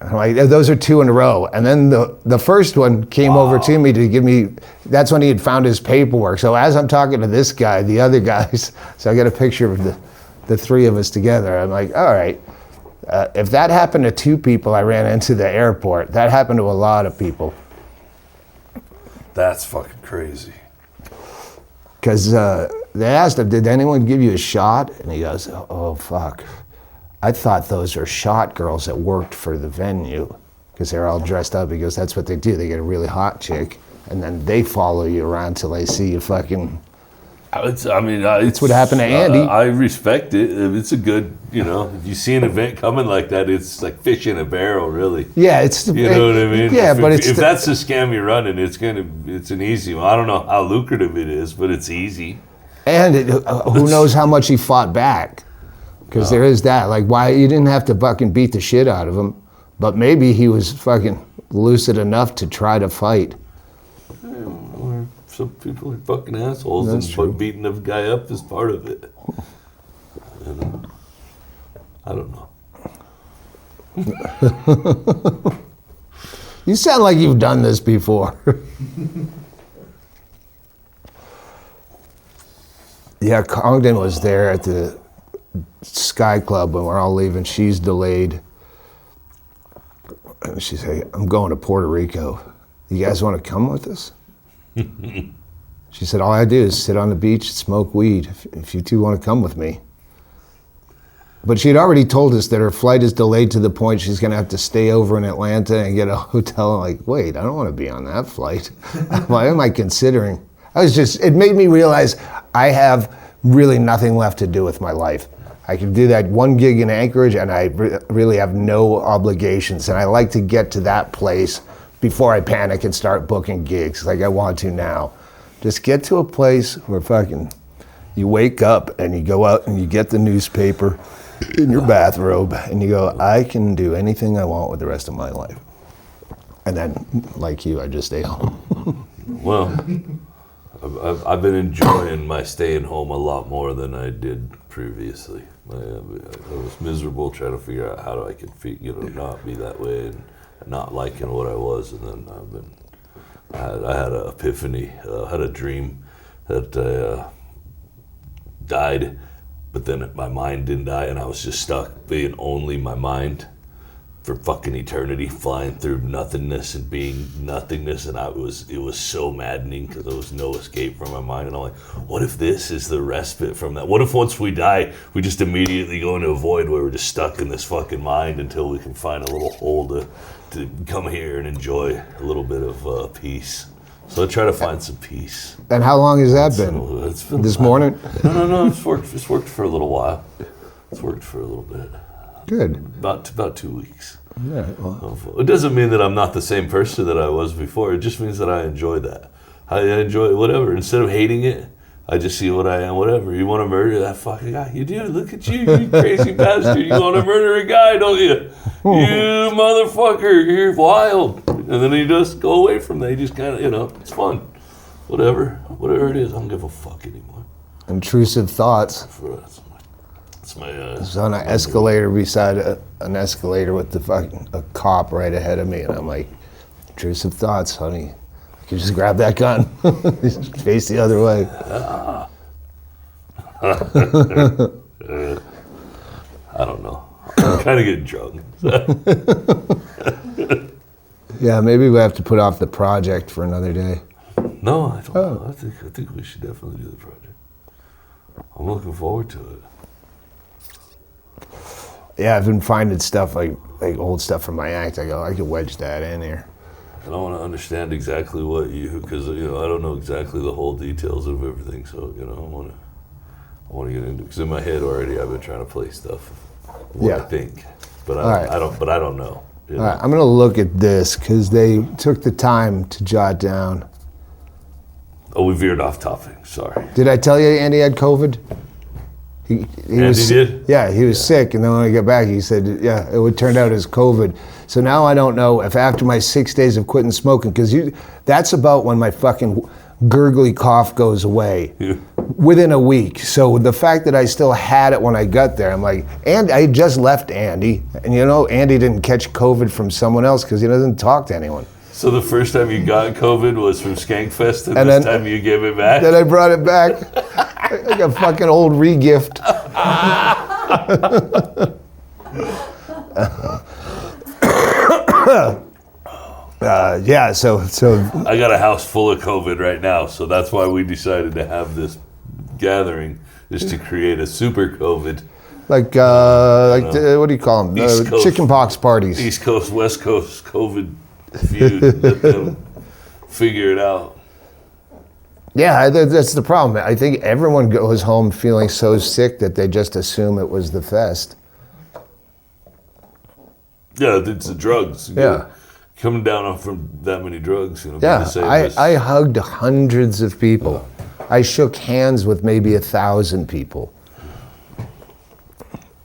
I'm like, those are 2 in a row. And then the first one came over to me to give me, that's when he had found his paperwork. So as I'm talking to this guy, the other guys, so I got a picture of the 3 of us together. I'm like, all right, if that happened to 2 people I ran into the airport, that happened to a lot of people. That's fucking crazy. Because they asked him, did anyone give you a shot? And he goes, oh, fuck. I thought those are shot girls that worked for the venue because they're all dressed up. He goes, that's what they do. They get a really hot chick and then they follow you around till they see you fucking. It's what happened to Andy. I respect it. It's a good, if you see an event coming like that, it's like fish in a barrel, really. Yeah, it's. You know what I mean? Yeah, but if that's the scam you're running, it's an easy one. I don't know how lucrative it is, but it's easy. And who knows how much he fought back. Because there is that. Like, why you didn't have to fucking beat the shit out of him, but maybe he was fucking lucid enough to try to fight. Or some people are fucking assholes, That's and true. beating a guy up is part of it. I don't know. You sound like you've done this before. Yeah, Congdon was there at the Sky Club when we're all leaving. She's delayed. And she said, I'm going to Puerto Rico. You guys want to come with us? She said, all I do is sit on the beach and smoke weed if you 2 want to come with me. But she'd already told us that her flight is delayed to the point she's going to have to stay over in Atlanta and get a hotel. I'm like, wait, I don't want to be on that flight. Why am I considering? It made me realize I have really nothing left to do with my life. I can do that 1 gig in Anchorage and I really have no obligations. And I like to get to that place before I panic and start booking gigs like I want to now. Just get to a place where fucking you wake up and you go out and you get the newspaper in your bathrobe and you go, I can do anything I want with the rest of my life. And then, like you, I just stay home. Well, I've been enjoying my staying home a lot more than I did previously. I was miserable trying to figure out how I could not be that way and not liking what I was, and then I had an epiphany. I had a dream that I died, but then my mind didn't die, and I was just stuck being only my mind for fucking eternity, flying through nothingness and being nothingness, and it was so maddening because there was no escape from my mind. And I'm like, what if this is the respite from that? What if once we die, we just immediately go into a void where we're just stuck in this fucking mind until we can find a little hole to come here and enjoy a little bit of peace. So I try to find some peace. And how long has that been? It's been this morning? No. It's worked for a little while. It's worked for a little bit. Good. About 2 weeks. Yeah, well, It doesn't mean that I'm not the same person that I was before. It just means that I enjoy that. I enjoy whatever. Instead of hating it, I just see what I am, whatever. You want to murder that fucking guy? You do. Look at you, you crazy bastard. You want to murder a guy, don't you? You motherfucker, you're wild. And then you just go away from that. You just kind of, it's fun. Whatever it is, I don't give a fuck anymore. Intrusive thoughts. That's my I was on an escalator beside an escalator with a cop right ahead of me, and I'm like, intrusive thoughts, honey. You just grab that gun, face the other way. I don't know. I'm kind of getting drunk. Yeah, maybe we have to put off the project for another day. No, I don't know. I think we should definitely do the project. I'm looking forward to it. Yeah, I've been finding stuff like old stuff from my act. I could wedge that in here. And I want to understand exactly because I don't know exactly the whole details of everything. So I want to get into, because in my head already I've been trying to play stuff. I think, but I don't know. All right, I'm gonna look at this because they took the time to jot down. Oh, we veered off topic. Sorry. Did I tell you Andy had COVID? He did? Yeah, he was sick, and then when I got back, he said, yeah, it would turn out as COVID. So now I don't know if after my 6 days of quitting smoking, because that's about when my fucking gurgly cough goes away, within a week. So the fact that I still had it when I got there, I'm like, and I just left Andy, and Andy didn't catch COVID from someone else because he doesn't talk to anyone. So the first time you got COVID was from Skankfest, and this time you gave it back? Then I brought it back. Like a fucking old re-gift. So I got a house full of COVID right now, so that's why we decided to have this gathering, is to create a super COVID. What do you call them? Chickenpox parties. East Coast, West Coast COVID feud. Let them figure it out. Yeah, that's the problem. I think everyone goes home feeling so sick that they just assume it was the fest. Yeah, it's the drugs. Coming down from that many drugs. I hugged hundreds of people. I shook hands with maybe 1,000 people.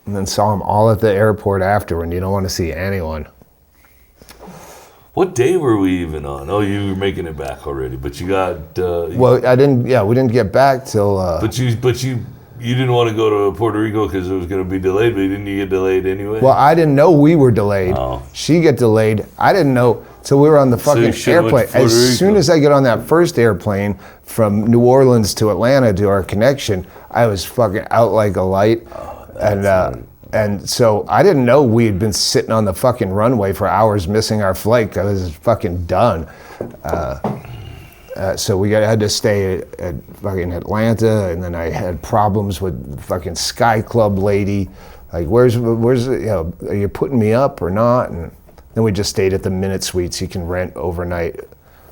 And then saw them all at the airport after when you don't want to see anyone. What day were we even on? Oh, you were making it back already, but you got. Well, I didn't. Yeah, we didn't get back till. But you didn't want to go to Puerto Rico because it was going to be delayed. But didn't you get delayed anyway? Well, I didn't know we were delayed. Oh. She got delayed. I didn't know till we were on the fucking airplane. As soon as I get on that first airplane from New Orleans to Atlanta to our connection, I was fucking out like a light, And so I didn't know we had been sitting on the fucking runway for hours missing our flight. I was fucking done. So we had to stay at fucking Atlanta, and then I had problems with the fucking Sky Club lady. Like, where's are you putting me up or not? And then we just stayed at the Minute Suites you can rent overnight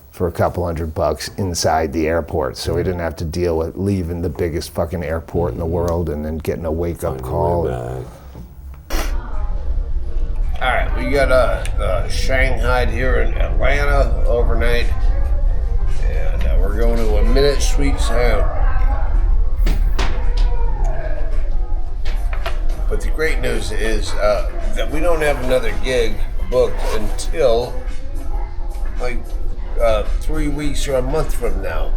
for a couple $100 inside the airport. So we didn't have to deal with leaving the biggest fucking airport in the world and then getting a wake-up call. All right, we got Shanghai here in Atlanta overnight, and we're going to a Minute Suites. But the great news is that we don't have another gig booked until like 3 weeks or a month from now.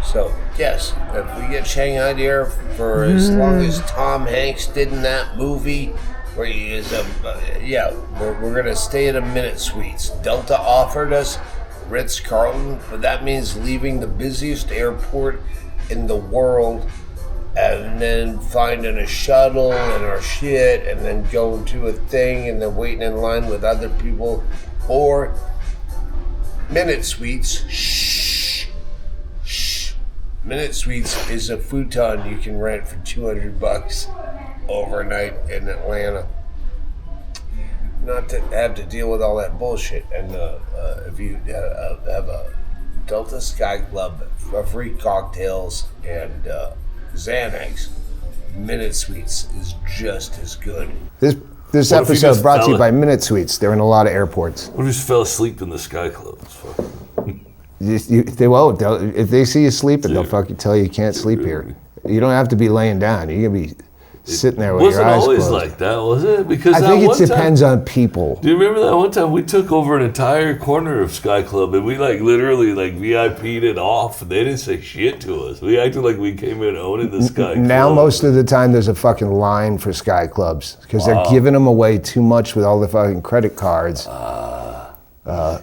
So yes, if we get Shanghai here for as long as Tom Hanks did in that movie, where he is we're gonna stay at a Minute Suites. Delta offered us Ritz-Carlton, but that means leaving the busiest airport in the world and then finding a shuttle and our shit and then going to a thing and then waiting in line with other people. Or Minute Suites, Minute Suites is a futon you can rent for $200 overnight in Atlanta. Not to have to deal with all that bullshit. And if you have a Delta Sky Club, free cocktails and Xanax, Minute Suites is just as good. This This What if you episode just brought to you fell- by Minute Suites. They're in a lot of airports. What if you just fell asleep in the sky clubs? They won't. If they see you sleeping, they'll Dude. fucking tell you can't sleep here. You don't have to be laying down. You can be sitting there with your Wasn't eyes always closed. like that, was it? Because I that think it one time- depends on people. Do you remember that one time we took over an entire corner of Sky Club and we like literally like VIP'd it off and they didn't say shit to us. We acted like we came in owning the Sky Club. Now, most of the time, there's a fucking line for Sky Clubs because they're giving them away too much with all the fucking credit cards.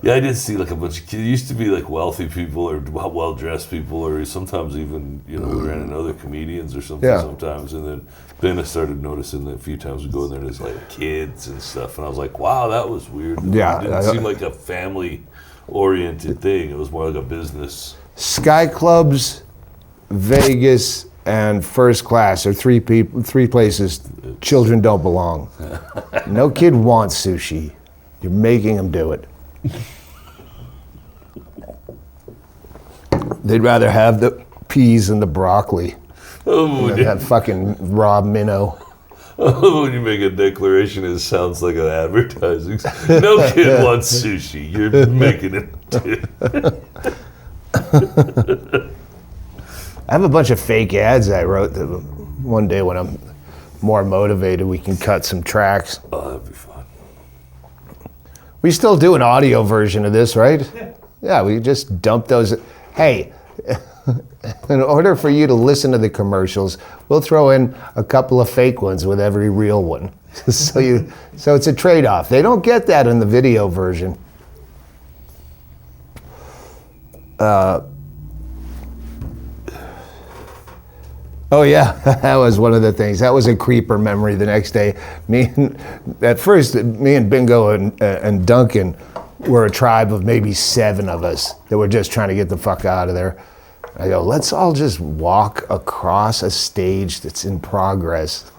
Yeah, I did see like a bunch of kids. It used to be like wealthy people or well-dressed people or sometimes even, we ran into other comedians or something Yeah. sometimes. And then I started noticing that a few times we go in there and there's like kids and stuff. And I was like, wow, that was weird. Yeah, It didn't seem like a family-oriented thing. It was more like a business. Sky Clubs, Vegas, and First Class are three places children don't belong. No kid wants sushi. You're making them do it. They'd rather have the peas and the broccoli Oh, than that fucking raw minnow. when you make a declaration, it sounds like an advertising. No kid wants sushi. You're making it. I have a bunch of fake ads I wrote that one day when I'm more motivated, we can cut some tracks. Oh, that'd be fun. We still do an audio version of this, right? Yeah, we just dump those. Hey, in order for you to listen to the commercials, we'll throw in a couple of fake ones with every real one. So it's a trade-off. They don't get that in the video version. Oh yeah, that was one of the things. That was a creeper memory the next day. At first, me and Bingo and Duncan were a tribe of maybe 7 of us that were just trying to get the fuck out of there. I go, let's all just walk across a stage that's in progress.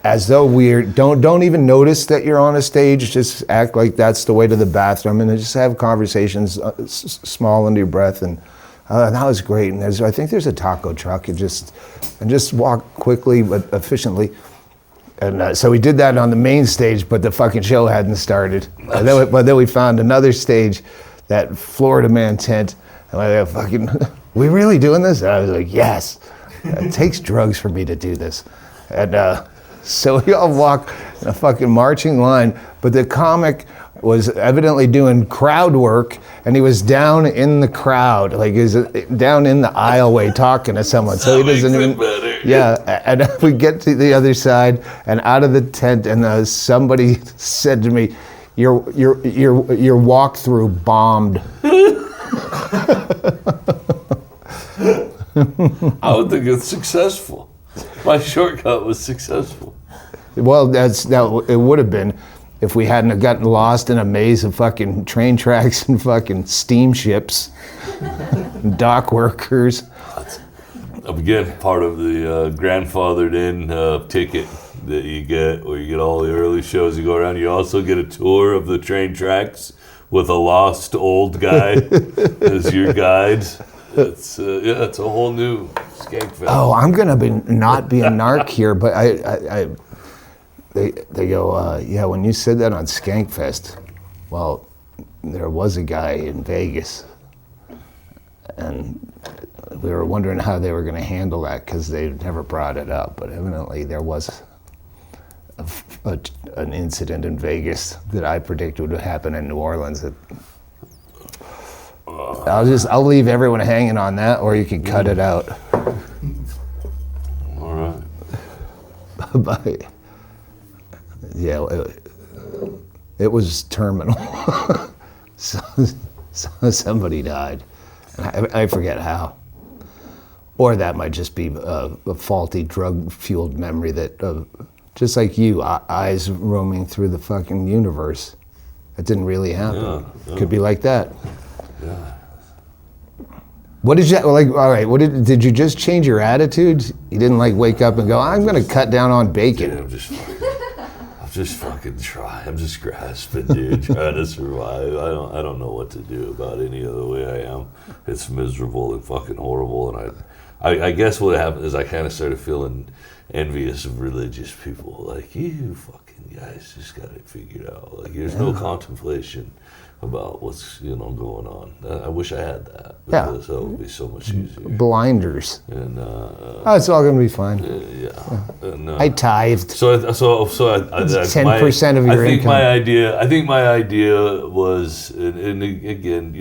As though don't even notice that you're on a stage, just act like that's the way to the bathroom and just have conversations small under your breath. And that was great. And I think there's a taco truck and just walk quickly but efficiently. And so we did that on the main stage, but the fucking show hadn't started. But then we found another stage, that Florida Man tent. And I go, fucking, we really doing this? And I was like, yes. It takes drugs for me to do this. And so we all walk in a fucking marching line, but the comic was evidently doing crowd work, and he was down in the crowd, like he's down in the aisleway talking to someone. So he doesn't even. Yeah, and we get to the other side and out of the tent, and somebody said to me, "Your walkthrough bombed." I would think it's successful. My shortcut was successful. Well, it would have been if we hadn't have gotten lost in a maze of fucking train tracks and fucking steamships, and dock workers. Again, part of the grandfathered in ticket that you get, where you get all the early shows you go around. You also get a tour of the train tracks with a lost old guy as your guide. It's it's a whole new Skankfest. Oh, I'm gonna not be a narc here, but they go, yeah, when you said that on Skankfest, well, there was a guy in Vegas, and we were wondering how they were going to handle that because they never brought it up, but evidently there was an incident in Vegas that I predicted would happen in New Orleans. I'll leave everyone hanging on that, or you can cut it out. All right. But, yeah, it was terminal. so somebody died. I forget how. Or that might just be a faulty drug-fueled memory that, just like you, eyes roaming through the fucking universe. That didn't really happen. Yeah. Could be like that. Yeah. What did you, like, all right, did you just change your attitude? You didn't like wake up and go, I'm gonna cut down on bacon. Dude, I'm just fucking trying. I'm just grasping, dude, trying to survive. I don't know what to do about any other way I am. It's miserable and fucking horrible. And I guess what happened is I kind of started feeling envious of religious people. Like, you fucking guys just got it figured out. Like, there's no contemplation about what's going on. I wish I had that, because that would be so much easier. Blinders. And it's all gonna be fine. And, I tithed. So I 10% of your I think income. my idea was, and again,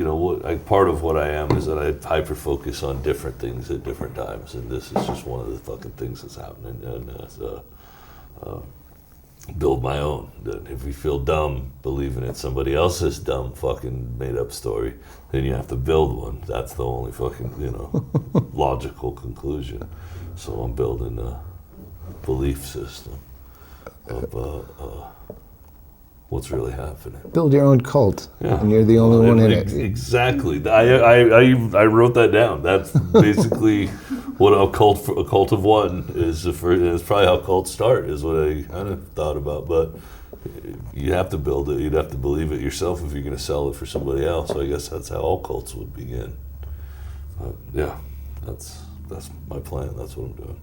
part of what I am is that I hyper focus on different things at different times, and this is just one of the fucking things that's happening. And build my own. If you feel dumb believing it's somebody else's dumb fucking made up story, then you have to build one. That's the only fucking logical conclusion. So I'm building a belief system of what's really happening. Build your own cult, and you're the only one in it. Exactly. I wrote that down. That's basically what a cult of one is. It's probably how cults start, is what I kind of thought about. But you have to build it. You'd have to believe it yourself if you're going to sell it for somebody else. So I guess that's how all cults would begin. Yeah, that's my plan. That's what I'm doing.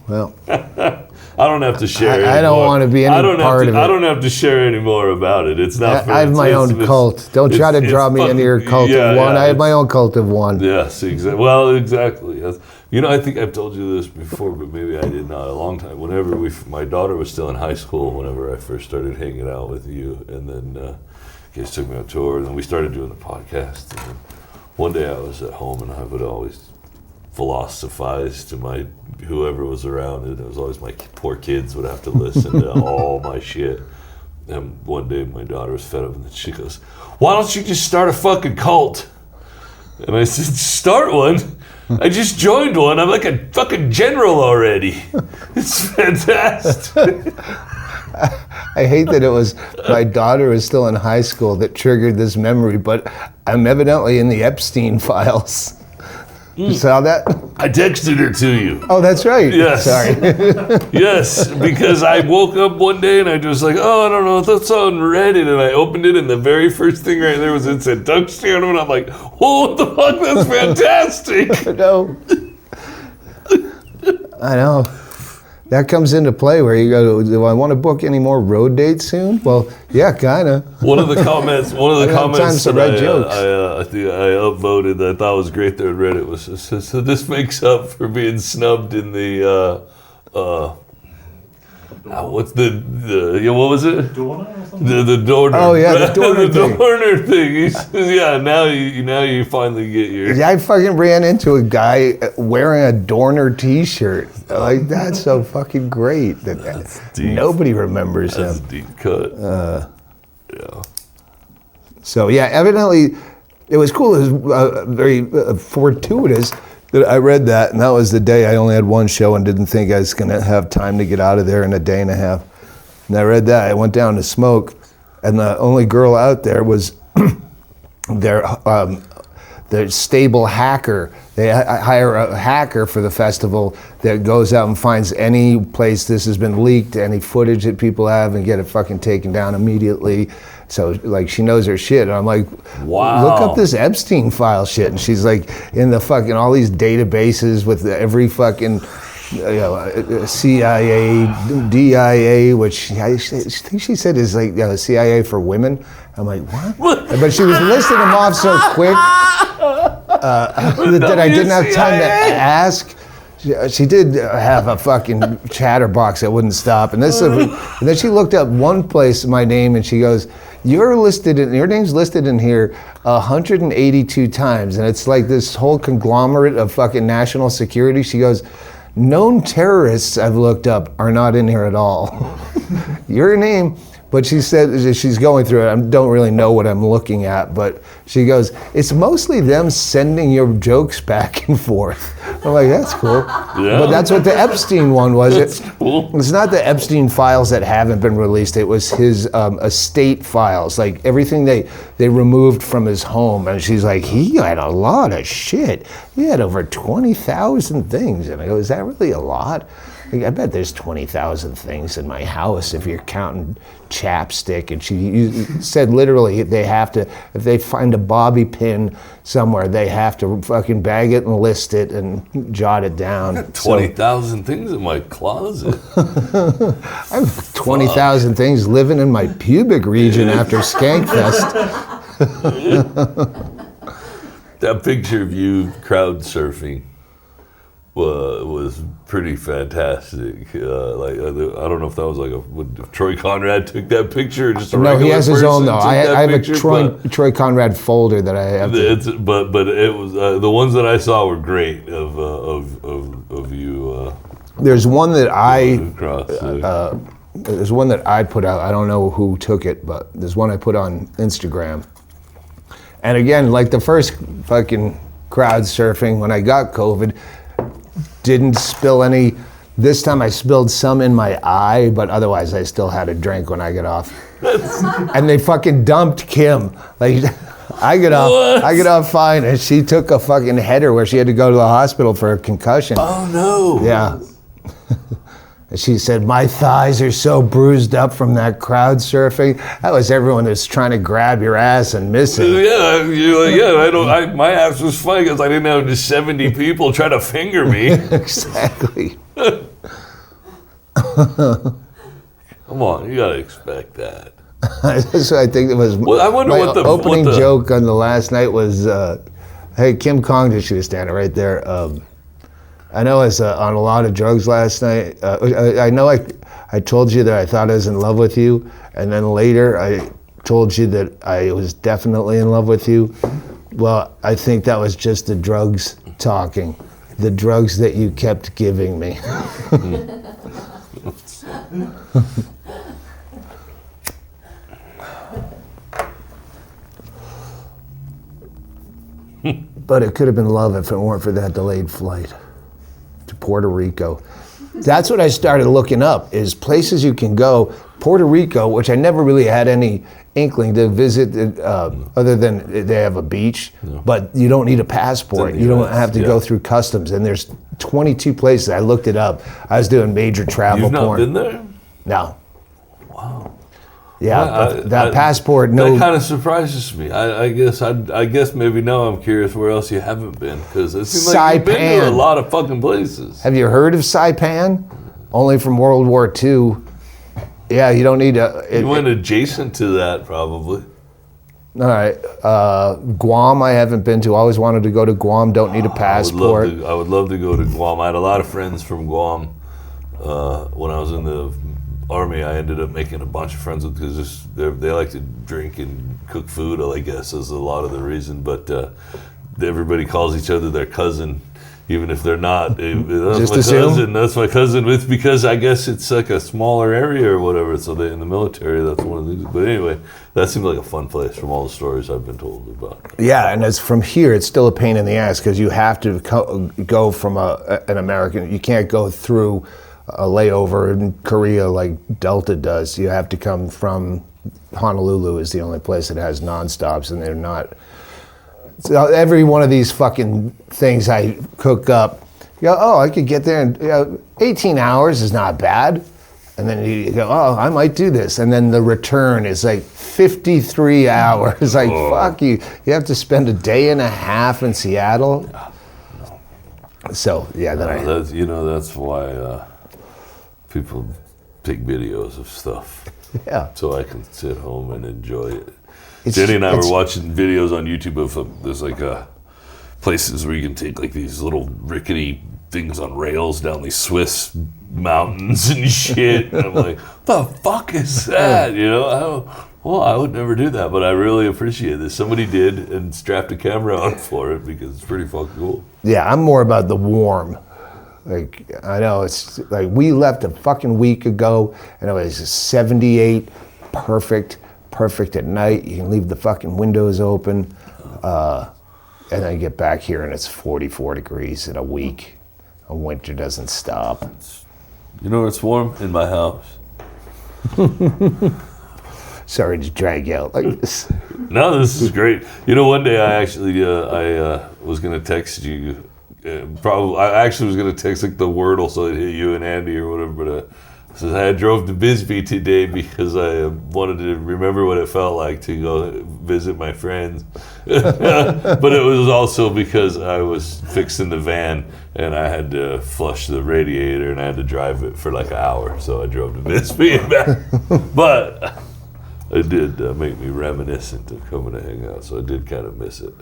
Well, I don't have to share. I don't want to be any part of it. I don't have to share any more about it. It's not. I have my own cult. Don't try to draw me into your cult of one. I have my own cult of one. Yes, exactly. Well, exactly. Yes. I think I've told you this before, but maybe I did not. A long time. Whenever my daughter was still in high school, whenever I first started hanging out with you, and then you guys took me on tour, and then we started doing the podcast. And then one day I was at home, and I would always philosophize to whoever was around, and it was always my poor kids would have to listen to all my shit. And one day my daughter was fed up, and then she goes, "Why don't you just start a fucking cult?" And I said, "Start one? I just joined one. I'm like a fucking general already. It's fantastic." I hate that it was my daughter was still in high school that triggered this memory, but I'm evidently in the Epstein files. You saw that? I texted her to you. Oh, that's right. Yes. Sorry. Yes, because I woke up one day and I just like, I don't know, that's on Reddit, and I opened it, and the very first thing right there was it said Doug Stanhope, and I'm like, what the fuck? That's fantastic. I know. That comes into play where you go, do I want to book any more road dates soon? Well, yeah, kind of. One of the comments that jokes. I upvoted that I thought was great there on Reddit was, so this makes up for being snubbed in the, what's what was it? Dorner or something? The Dorner. Oh yeah, the Dorner the thing. Dorner thing. He says, yeah, now you finally get your. I fucking ran into a guy wearing a Dorner T-shirt. Like, that's so fucking great that nobody remembers That's him. a deep cut. Yeah. So yeah, evidently it was cool. It was very fortuitous that I read that, and that was the day I only had one show and didn't think I was going to have time to get out of there in a day and a half. And I read that. I went down to smoke, and the only girl out there was their stable hacker. They hire a hacker for the festival that goes out and finds any place this has been leaked, any footage that people have, and get it fucking taken down immediately. So, like, she knows her shit. And I'm like, wow. Look up this Epstein file shit. And she's like, in the fucking, all these databases with every fucking, CIA, DIA, which I think she said is like CIA for women. I'm like, what? But she was listing them off so quick that I didn't have time to ask. She did have a fucking chatterbox that wouldn't stop. And then she looked up one place, my name, and she goes, your name's listed in here 182 times. And it's like this whole conglomerate of fucking national security. She goes, known terrorists I've looked up are not in here at all. Your name. But she said she's going through it. I don't really know what I'm looking at, but she goes, it's mostly them sending your jokes back and forth. I'm like, that's cool. Yeah. But that's what the Epstein one was. That's cool. It's not the Epstein files that haven't been released. It was his estate files, like everything they removed from his home. And she's like, he had a lot of shit. He had over 20,000 things. And I go, is that really a lot? I bet there's 20,000 things in my house if you're counting chapstick. And she said literally they have to, if they find a bobby pin somewhere, they have to fucking bag it and list it and jot it down. I got 20,000 things in my closet. I have 20,000 things living in my pubic region after Skankfest. That picture of you crowd surfing was pretty fantastic. I don't know if that was like if Troy Conrad took that picture or just a No, he has his own though. I have picture, a Troy Conrad folder that I have. But it was the ones that I saw were great of you. There's one that across, there's one that I put out. I don't know who took it, but there's one I put on Instagram. And again, like the first fucking crowd surfing when I got COVID, didn't spill any. This time I spilled some in my eye, but otherwise I still had a drink when I got off. And they fucking dumped Kim. Like I get off fine, and she took a fucking header where she had to go to the hospital for a concussion. Oh no. Yeah. And she said, my thighs are so bruised up from that crowd surfing. That was everyone that's trying to grab your ass and miss it. Yeah, my ass was fine because I didn't have just 70 people trying to finger me. Exactly. Come on, you gotta expect that. So I think it was. Well, I wonder my what the opening joke on the last night was, hey, Kim Kong, she was standing right there. I know I was on a lot of drugs last night. I know I told you that I thought I was in love with you, and then later I told you that I was definitely in love with you. Well, I think that was just the drugs talking. The drugs that you kept giving me. But it could have been love if it weren't for that delayed flight to Puerto Rico. That's what I started looking up, is places you can go. Puerto Rico, which I never really had any inkling to visit, other than they have a beach, but you don't need a passport. You don't have to go through customs. And there's 22 places. I looked it up. I was doing major travel You've not porn. been there? No. Wow. Yeah, Well, that passport. No. That kind of surprises me. I guess maybe now I'm curious where else you haven't been, because it seems like you've been to a lot of fucking places. Have you heard of Saipan? Only from World War II. Yeah, you don't need a. You went adjacent to that, probably. All right, Guam I haven't been to. I always wanted to go to Guam. Don't need a passport. I would love to go to Guam. I had a lot of friends from Guam. When I was in the Army, I ended up making a bunch of friends with, because they like to drink and cook food, I guess is a lot of the reason. But everybody calls each other their cousin, even if they're not. That's my cousin. It's because I guess it's like a smaller area or whatever. So in the military, that's one of the things. But anyway, that seems like a fun place from all the stories I've been told about. Yeah, and as from here, it's still a pain in the ass because you have to go from an American. You can't go through a layover in Korea like Delta does. You have to come from Honolulu is the only place that has nonstops, and they're not. So every one of these fucking things I cook up, you go, oh, I could get there in 18 hours is not bad. And then you go, oh, I might do this. And then the return is like 53 hours. Like, fuck you. You have to spend a day and a half in Seattle. So, yeah. That's why people take videos of stuff. Yeah. So I can sit home and enjoy it. Jenny and I were watching videos on YouTube of there's places where you can take like these little rickety things on rails down these Swiss mountains and shit. And I'm like, the fuck is that? I would never do that, but I really appreciate this. Somebody did and strapped a camera on for it because it's pretty fucking cool. Yeah, I'm more about the warm. Like, I know it's like we left a fucking week ago and it was 78, perfect at night. You can leave the fucking windows open. And then get back here and it's 44 degrees in a week. A winter doesn't stop. It's warm in my house. Sorry to drag you out like this. No, this is great. One day I actually I was gonna text you probably I actually was gonna text like the Wordle so it hit you and Andy or whatever, but says I drove to Bisbee today because I wanted to remember what it felt like to go visit my friends. But it was also because I was fixing the van and I had to flush the radiator and I had to drive it for like an hour, so I drove to Bisbee and back. But it did make me reminiscent of coming to hang out, so I did kind of miss it.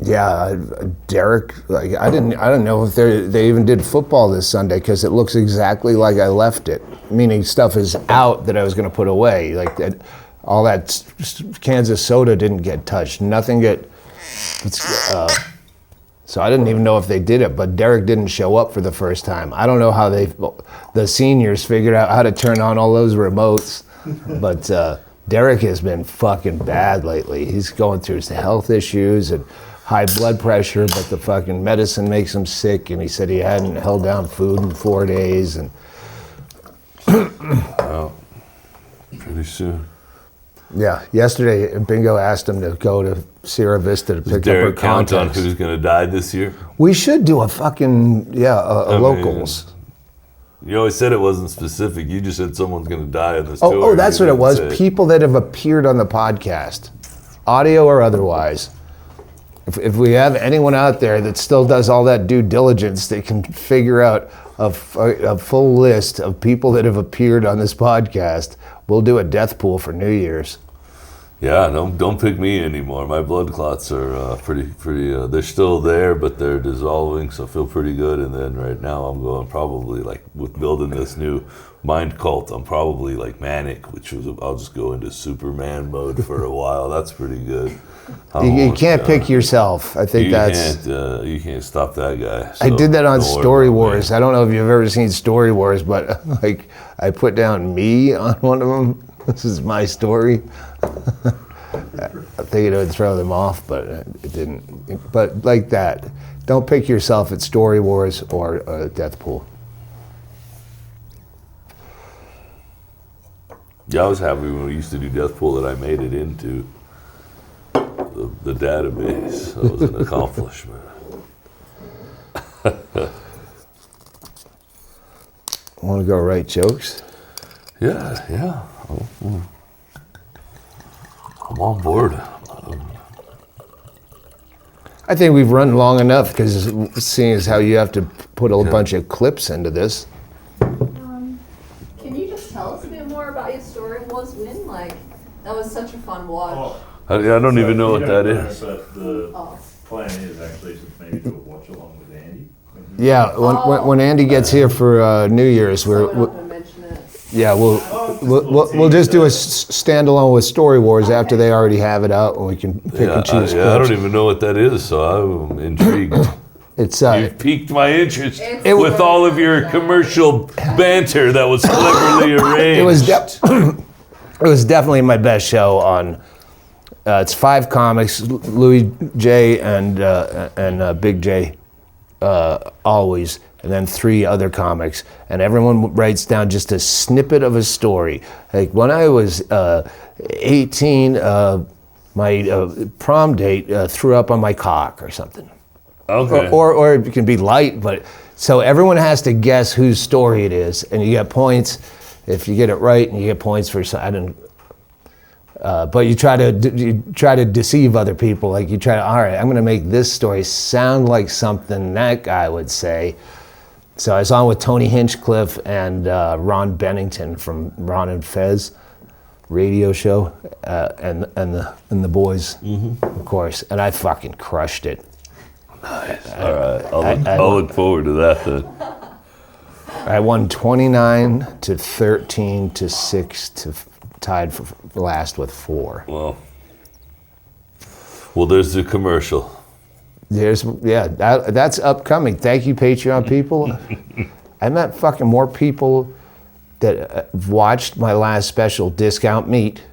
Yeah, Derek. Like I don't know if they even did football this Sunday because it looks exactly like I left it. Meaning stuff is out that I was going to put away. Like that, all that Kansas soda didn't get touched. Nothing get. So I didn't even know if they did it. But Derek didn't show up for the first time. I don't know how the seniors figured out how to turn on all those remotes. But Derek has been fucking bad lately. He's going through his health issues and high blood pressure, but the fucking medicine makes him sick, and he said he hadn't held down food in 4 days, and well, pretty soon. Yeah, yesterday Bingo asked him to go to Sierra Vista to pick up her Derek count on contacts. who's gonna die this year? We should do a fucking locals. You always said it wasn't specific. You just said someone's gonna die in this tour. Oh, that's You what it was. didn't say People that have appeared on the podcast, audio or otherwise. If we have anyone out there that still does all that due diligence, they can figure out a full list of people that have appeared on this podcast. We'll do a death pool for New Year's. Yeah, don't pick me anymore. My blood clots are pretty. They're still there, but they're dissolving, so I feel pretty good. And then right now I'm going probably like with building this new mind cult. I'm probably like manic, which was I'll just go into Superman mode for a while. That's pretty good. You can't pick yourself. I think you can't stop that guy. I So did that on don't worry Story about Wars. me. I don't know if you've ever seen Story Wars, but like I put down me on one of them. This is my story. I think it would throw them off, but it didn't. But like that, don't pick yourself at Story Wars or Death Pool. Yeah, I was happy when we used to do Death Pool that I made it into the database. That was an accomplishment. Want to go write jokes? Yeah. I'm on board. I think we've run long enough because seeing as how you have to put a bunch of clips into this. Can you just tell us a bit more about your story? Was Win like? That was such a fun watch. I don't even know what that is. But the plan is actually to maybe do a watch along with Andy. Yeah, when Andy gets here for New Year's, We're not going to mention it. yeah we'll just do a standalone with Story Wars after they already have it out, and we can pick and choose. I don't even know what that is, so I'm intrigued. It's You've piqued my interest with all of your commercial banter that was cleverly arranged. It was definitely my best show on. It's 5 comics: Louis J and Big J, always, and then 3 other comics, and everyone writes down just a snippet of a story. Like when I was 18, my prom date threw up on my cock or something. Okay. Or it can be light, but so everyone has to guess whose story it is, and you get points if you get it right, and you get points for I don't. But you try to deceive other people. Like you try to, all right, I'm going to make this story sound like something that guy would say. So I was on with Tony Hinchcliffe and Ron Bennington from Ron and Fez radio show, and the boys, of course. And I fucking crushed it. Nice. All right, I'll look forward to that then. I won 29 to 13 to 6 to tied for last with 4. Well, there's the commercial. That's upcoming. Thank you, Patreon people. I met fucking more people that watched my last special, Discount Meat,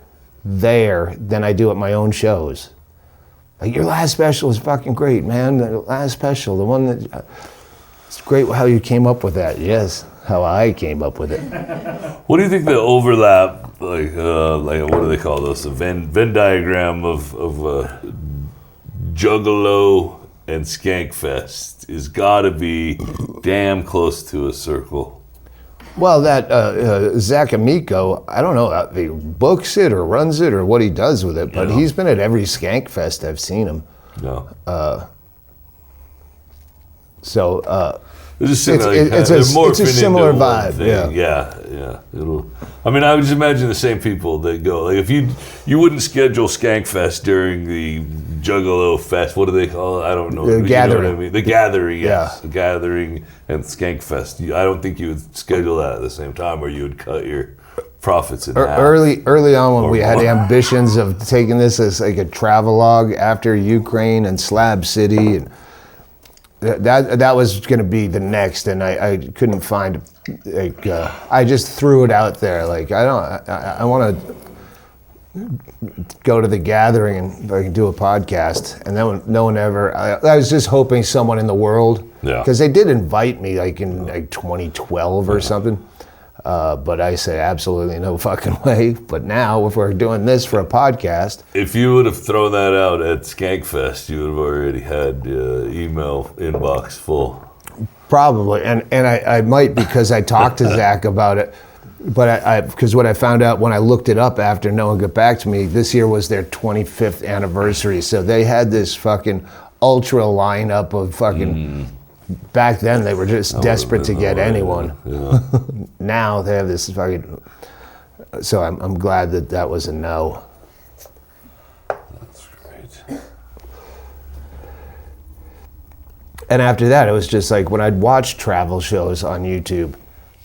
there than I do at my own shows. Like, your last special is fucking great, man. The last special, the one that, it's great how you came up with that. Yes, how I came up with it. What do you think the overlap, like what do they call those? The Venn diagram of Juggalo and Skankfest is got to be damn close to a circle. Well, that Zach Amico, I don't know if he books it or runs it or what he does with it, but he's been at every Skankfest I've seen him. No. It's a similar vibe. Yeah. I mean, I would just imagine the same people that go. Like, if you wouldn't schedule Skankfest during the Juggalo Fest. What do they call it? I don't know. The gathering. You know what I mean? The gathering. Yes. The gathering and Skankfest. I don't think you would schedule that at the same time, or you would cut your profits in half. Early on, when we had ambitions of taking this as like a travelogue after Ukraine and Slab City, and that was going to be the next, and I couldn't find, like, I just threw it out there. Like, I want to go to the gathering and like do a podcast, and then no one ever. I was just hoping someone in the world, because they did invite me like in like 2012 or something. But I said absolutely no fucking way. But now, if we're doing this for a podcast, if you would have thrown that out at Skankfest, you would have already had email inbox full. Probably, and I might, because I talked to Zach about it. But because what I found out when I looked it up after no one got back to me, this year was their 25th anniversary. So they had this fucking ultra lineup of fucking. Back then, they were just desperate to get anyone. Yeah. Now they have this fucking. So I'm glad that was a no. That's great. And after that, it was just like when I'd watch travel shows on YouTube,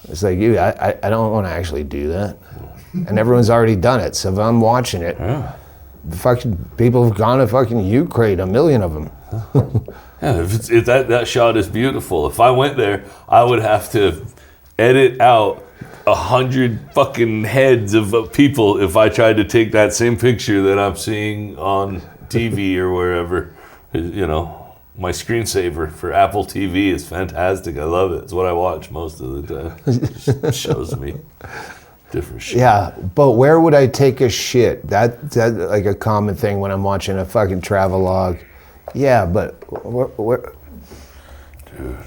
it's like, I don't want to actually do that. And everyone's already done it. So if I'm watching it, fucking people have gone to fucking Ukraine, 1 million of them. Yeah, if that shot is beautiful. If I went there, I would have to edit out 100 fucking heads of people if I tried to take that same picture that I'm seeing on TV or wherever. You know, my screensaver for Apple TV is fantastic. I love it. It's what I watch most of the time. It just shows me different shit. Yeah, but where would I take a shit? That's like a common thing when I'm watching a fucking travelogue. Yeah, but where? Dude,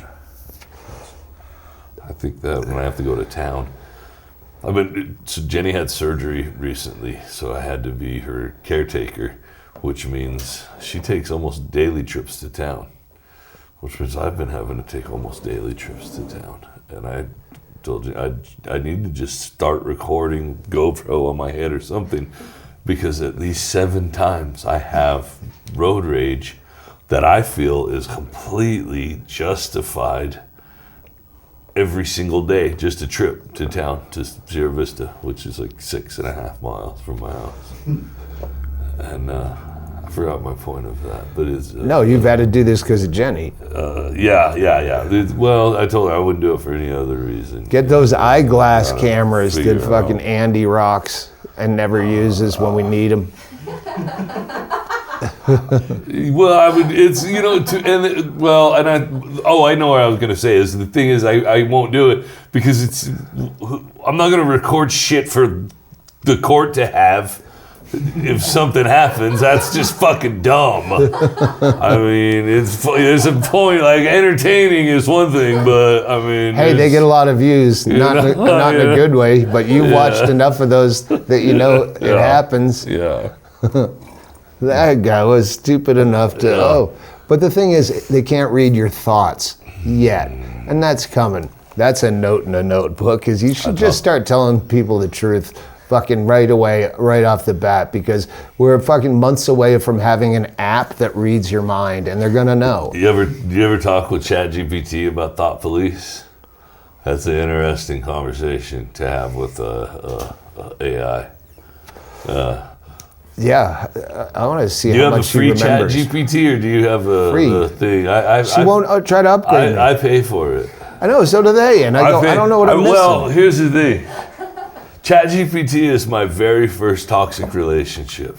I think that when I have to go to town, so Jenny had surgery recently, so I had to be her caretaker, which means she takes almost daily trips to town, which means I've been having to take almost daily trips to town. And I told you I need to just start recording GoPro on my head or something, because at least 7 times I have road rage that I feel is completely justified every single day. Just a trip to town to Sierra Vista, which is like 6.5 miles from my house. And I forgot my point of that, but it's... no, you've had to do this because of Jenny. Yeah. Well, I told her I wouldn't do it for any other reason. Get those eyeglass cameras that fucking Andy rocks and never uses when we need them. Well, it's, you know, I know what I was going to say is the thing is I won't do it because I'm not going to record shit for the court to have. If something happens, that's just fucking dumb. I mean, there's a point, like, entertaining is one thing, but I mean... Hey, they get a lot of views, not in a good way, but you watched enough of those that you know it happens. Yeah. That guy was stupid enough to, But the thing is, they can't read your thoughts yet, and that's coming. That's a note in a notebook, because you should just start telling people the truth fucking right away, right off the bat, because we're fucking months away from having an app that reads your mind, and they're gonna know. You ever talk with ChatGPT about thought police? That's an interesting conversation to have with AI. Yeah, I want to see how much she remembers. Do you have a free ChatGPT or do you have a thing? She won't try to upgrade me. I pay for it. I know, so do they, and I don't know what I'm missing. Well, here's the thing. ChatGPT is my very first toxic relationship.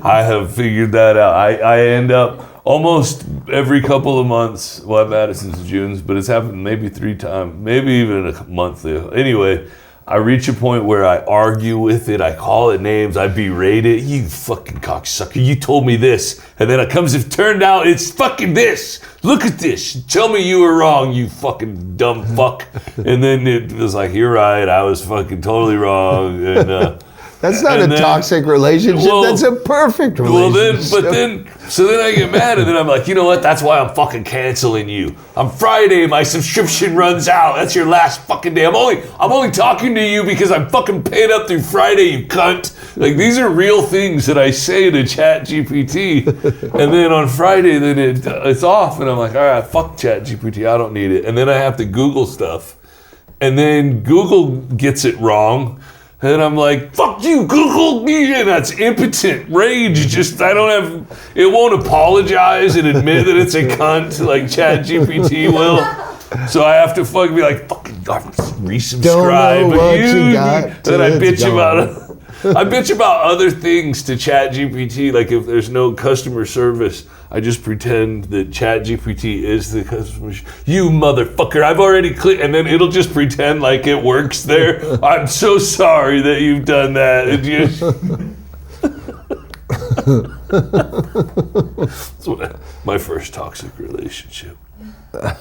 I have figured that out. I end up almost every couple of months, well, I've had it since June, but it's happened maybe 3 times, maybe even a monthly. Anyway, I reach a point where I argue with it, I call it names, I berate it. You fucking cocksucker, you told me this. And then it comes, it turned out it's fucking this. Look at this. Tell me you were wrong, you fucking dumb fuck. And then it was like, you're right, I was fucking totally wrong. And that's not a toxic relationship. Well, that's a perfect relationship. So then I get mad, and then I'm like, you know what? That's why I'm fucking canceling you. On Friday, my subscription runs out. That's your last fucking day. I'm only talking to you because I'm fucking paid up through Friday, you cunt. Like, these are real things that I say to ChatGPT, and then on Friday, then it's off, and I'm like, all right, fuck ChatGPT. I don't need it. And then I have to Google stuff, and then Google gets it wrong. And I'm like, fuck you, Google me. And that's impotent rage. Just, it won't apologize and admit that it's a cunt like ChatGPT will. So I have to fucking be like, fucking resubscribe. Then I bitch about other things to ChatGPT. Like if there's no customer service, I just pretend that ChatGPT is the customer. You motherfucker, I've already clicked, and then it'll just pretend like it works there. I'm so sorry that you've done that. That's my first toxic relationship.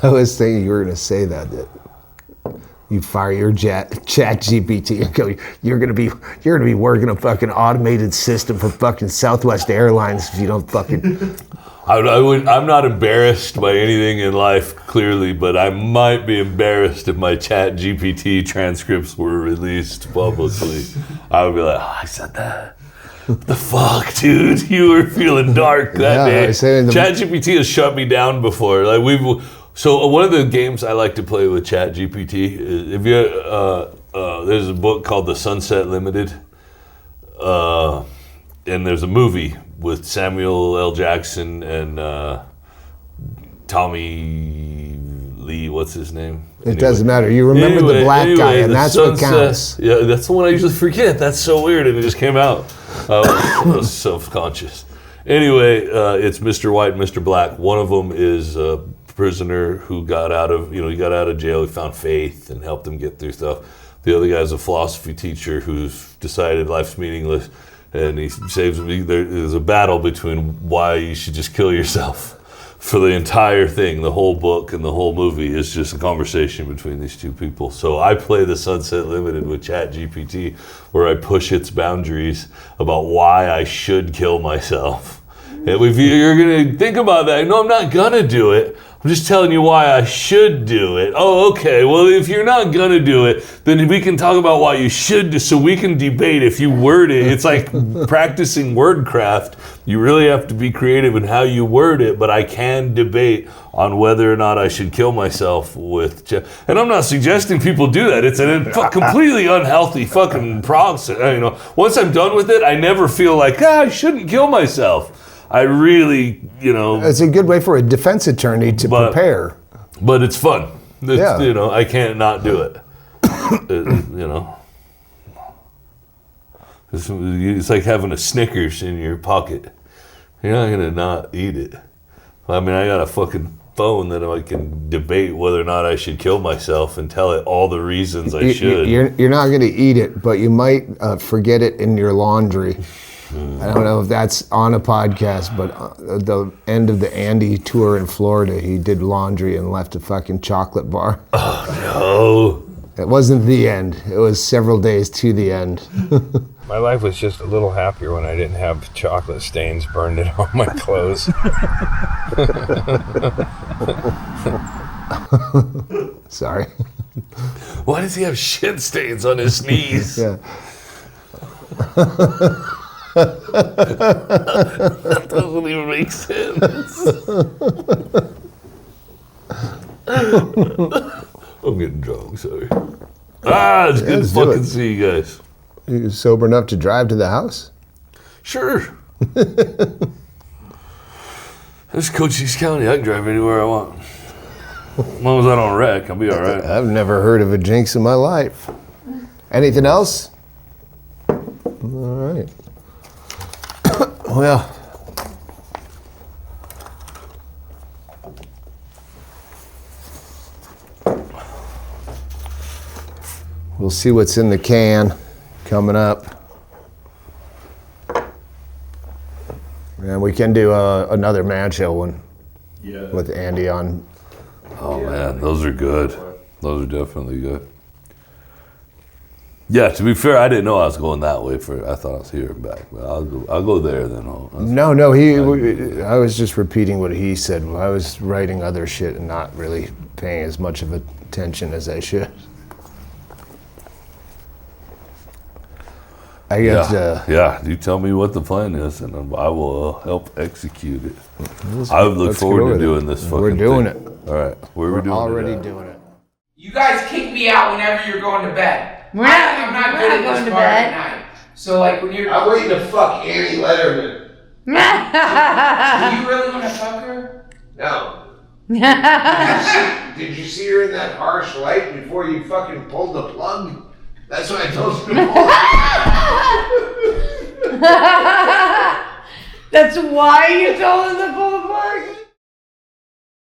I was thinking you were going to say that you fire your ChatGPT and go, you're gonna be working a fucking automated system for fucking Southwest Airlines if you don't fucking. I'm not embarrassed by anything in life, clearly, but I might be embarrassed if my ChatGPT transcripts were released publicly. I would be like, oh, I said that. What the fuck, dude? You were feeling dark that day. ChatGPT has shut me down before. So one of the games I like to play with ChatGPT is there's a book called The Sunset Limited, and there's a movie with Samuel L. Jackson and Tommy Lee. What's his name? It doesn't matter. You remember the black guy, and that's what counts. Yeah, that's the one I usually forget. That's so weird, and it just came out. I was self-conscious. Anyway, it's Mr. White and Mr. Black. One of them is prisoner who got out of jail. He found faith and helped him get through stuff. The other guy's a philosophy teacher who's decided life's meaningless, and he saves him. There's a battle between why you should just kill yourself. For the entire thing, the whole book and the whole movie is just a conversation between these two people. So I play the Sunset Limited with ChatGPT, where I push its boundaries about why I should kill myself. And if you're gonna think about that, no, I'm not gonna do it. I'm just telling you why I should do it. Oh, okay. Well, if you're not gonna do it, then we can talk about why you should do. So we can debate if you word it. It's like practicing wordcraft. You really have to be creative in how you word it. But I can debate on whether or not I should kill myself with. And I'm not suggesting people do that. It's a completely unhealthy fucking process. Once I'm done with it, I never feel like I shouldn't kill myself. I really, It's a good way for a defense attorney to prepare. But it's fun. I can't not do it. It's like having a Snickers in your pocket. You're not going to not eat it. I mean, I got a fucking phone that I can debate whether or not I should kill myself and tell it all the reasons I should. You're not going to eat it, but you might forget it in your laundry. I don't know if that's on a podcast, but at the end of the Andy tour in Florida, he did laundry and left a fucking chocolate bar. Oh, no. It wasn't the end. It was several days to the end. My life was just a little happier when I didn't have chocolate stains burned in all my clothes. Sorry. Why does he have shit stains on his knees? Yeah. That doesn't even make sense. I'm getting drunk, sorry. It's good to fucking see you guys. You sober enough to drive to the house? Sure. This is Cochise County. I can drive anywhere I want. As long as I don't wreck, I'll be all right. I've never heard of a jinx in my life. Anything else? All right. Well, we'll see what's in the can coming up. And we can do another man show one with Andy on. Oh man, those are good. Those are definitely good. Yeah, to be fair, I didn't know I was going that way. I thought I was here and back, but I'll go there then. No, I was just repeating what he said. I was writing other shit and not really paying as much of attention as I should. You tell me what the plan is, and I will help execute it. I would look forward to doing this fucking thing. We're doing it. All right, we're doing already it. doing it. You guys kick me out whenever you're going to bed. I'm not good at this part at night. So like when you're... I'm waiting to fuck Annie Letterman. Do you really want to fuck her? No. Did you see her in that harsh light before you fucking pulled the plug? That's what I told you to pull. That's why you told him to pull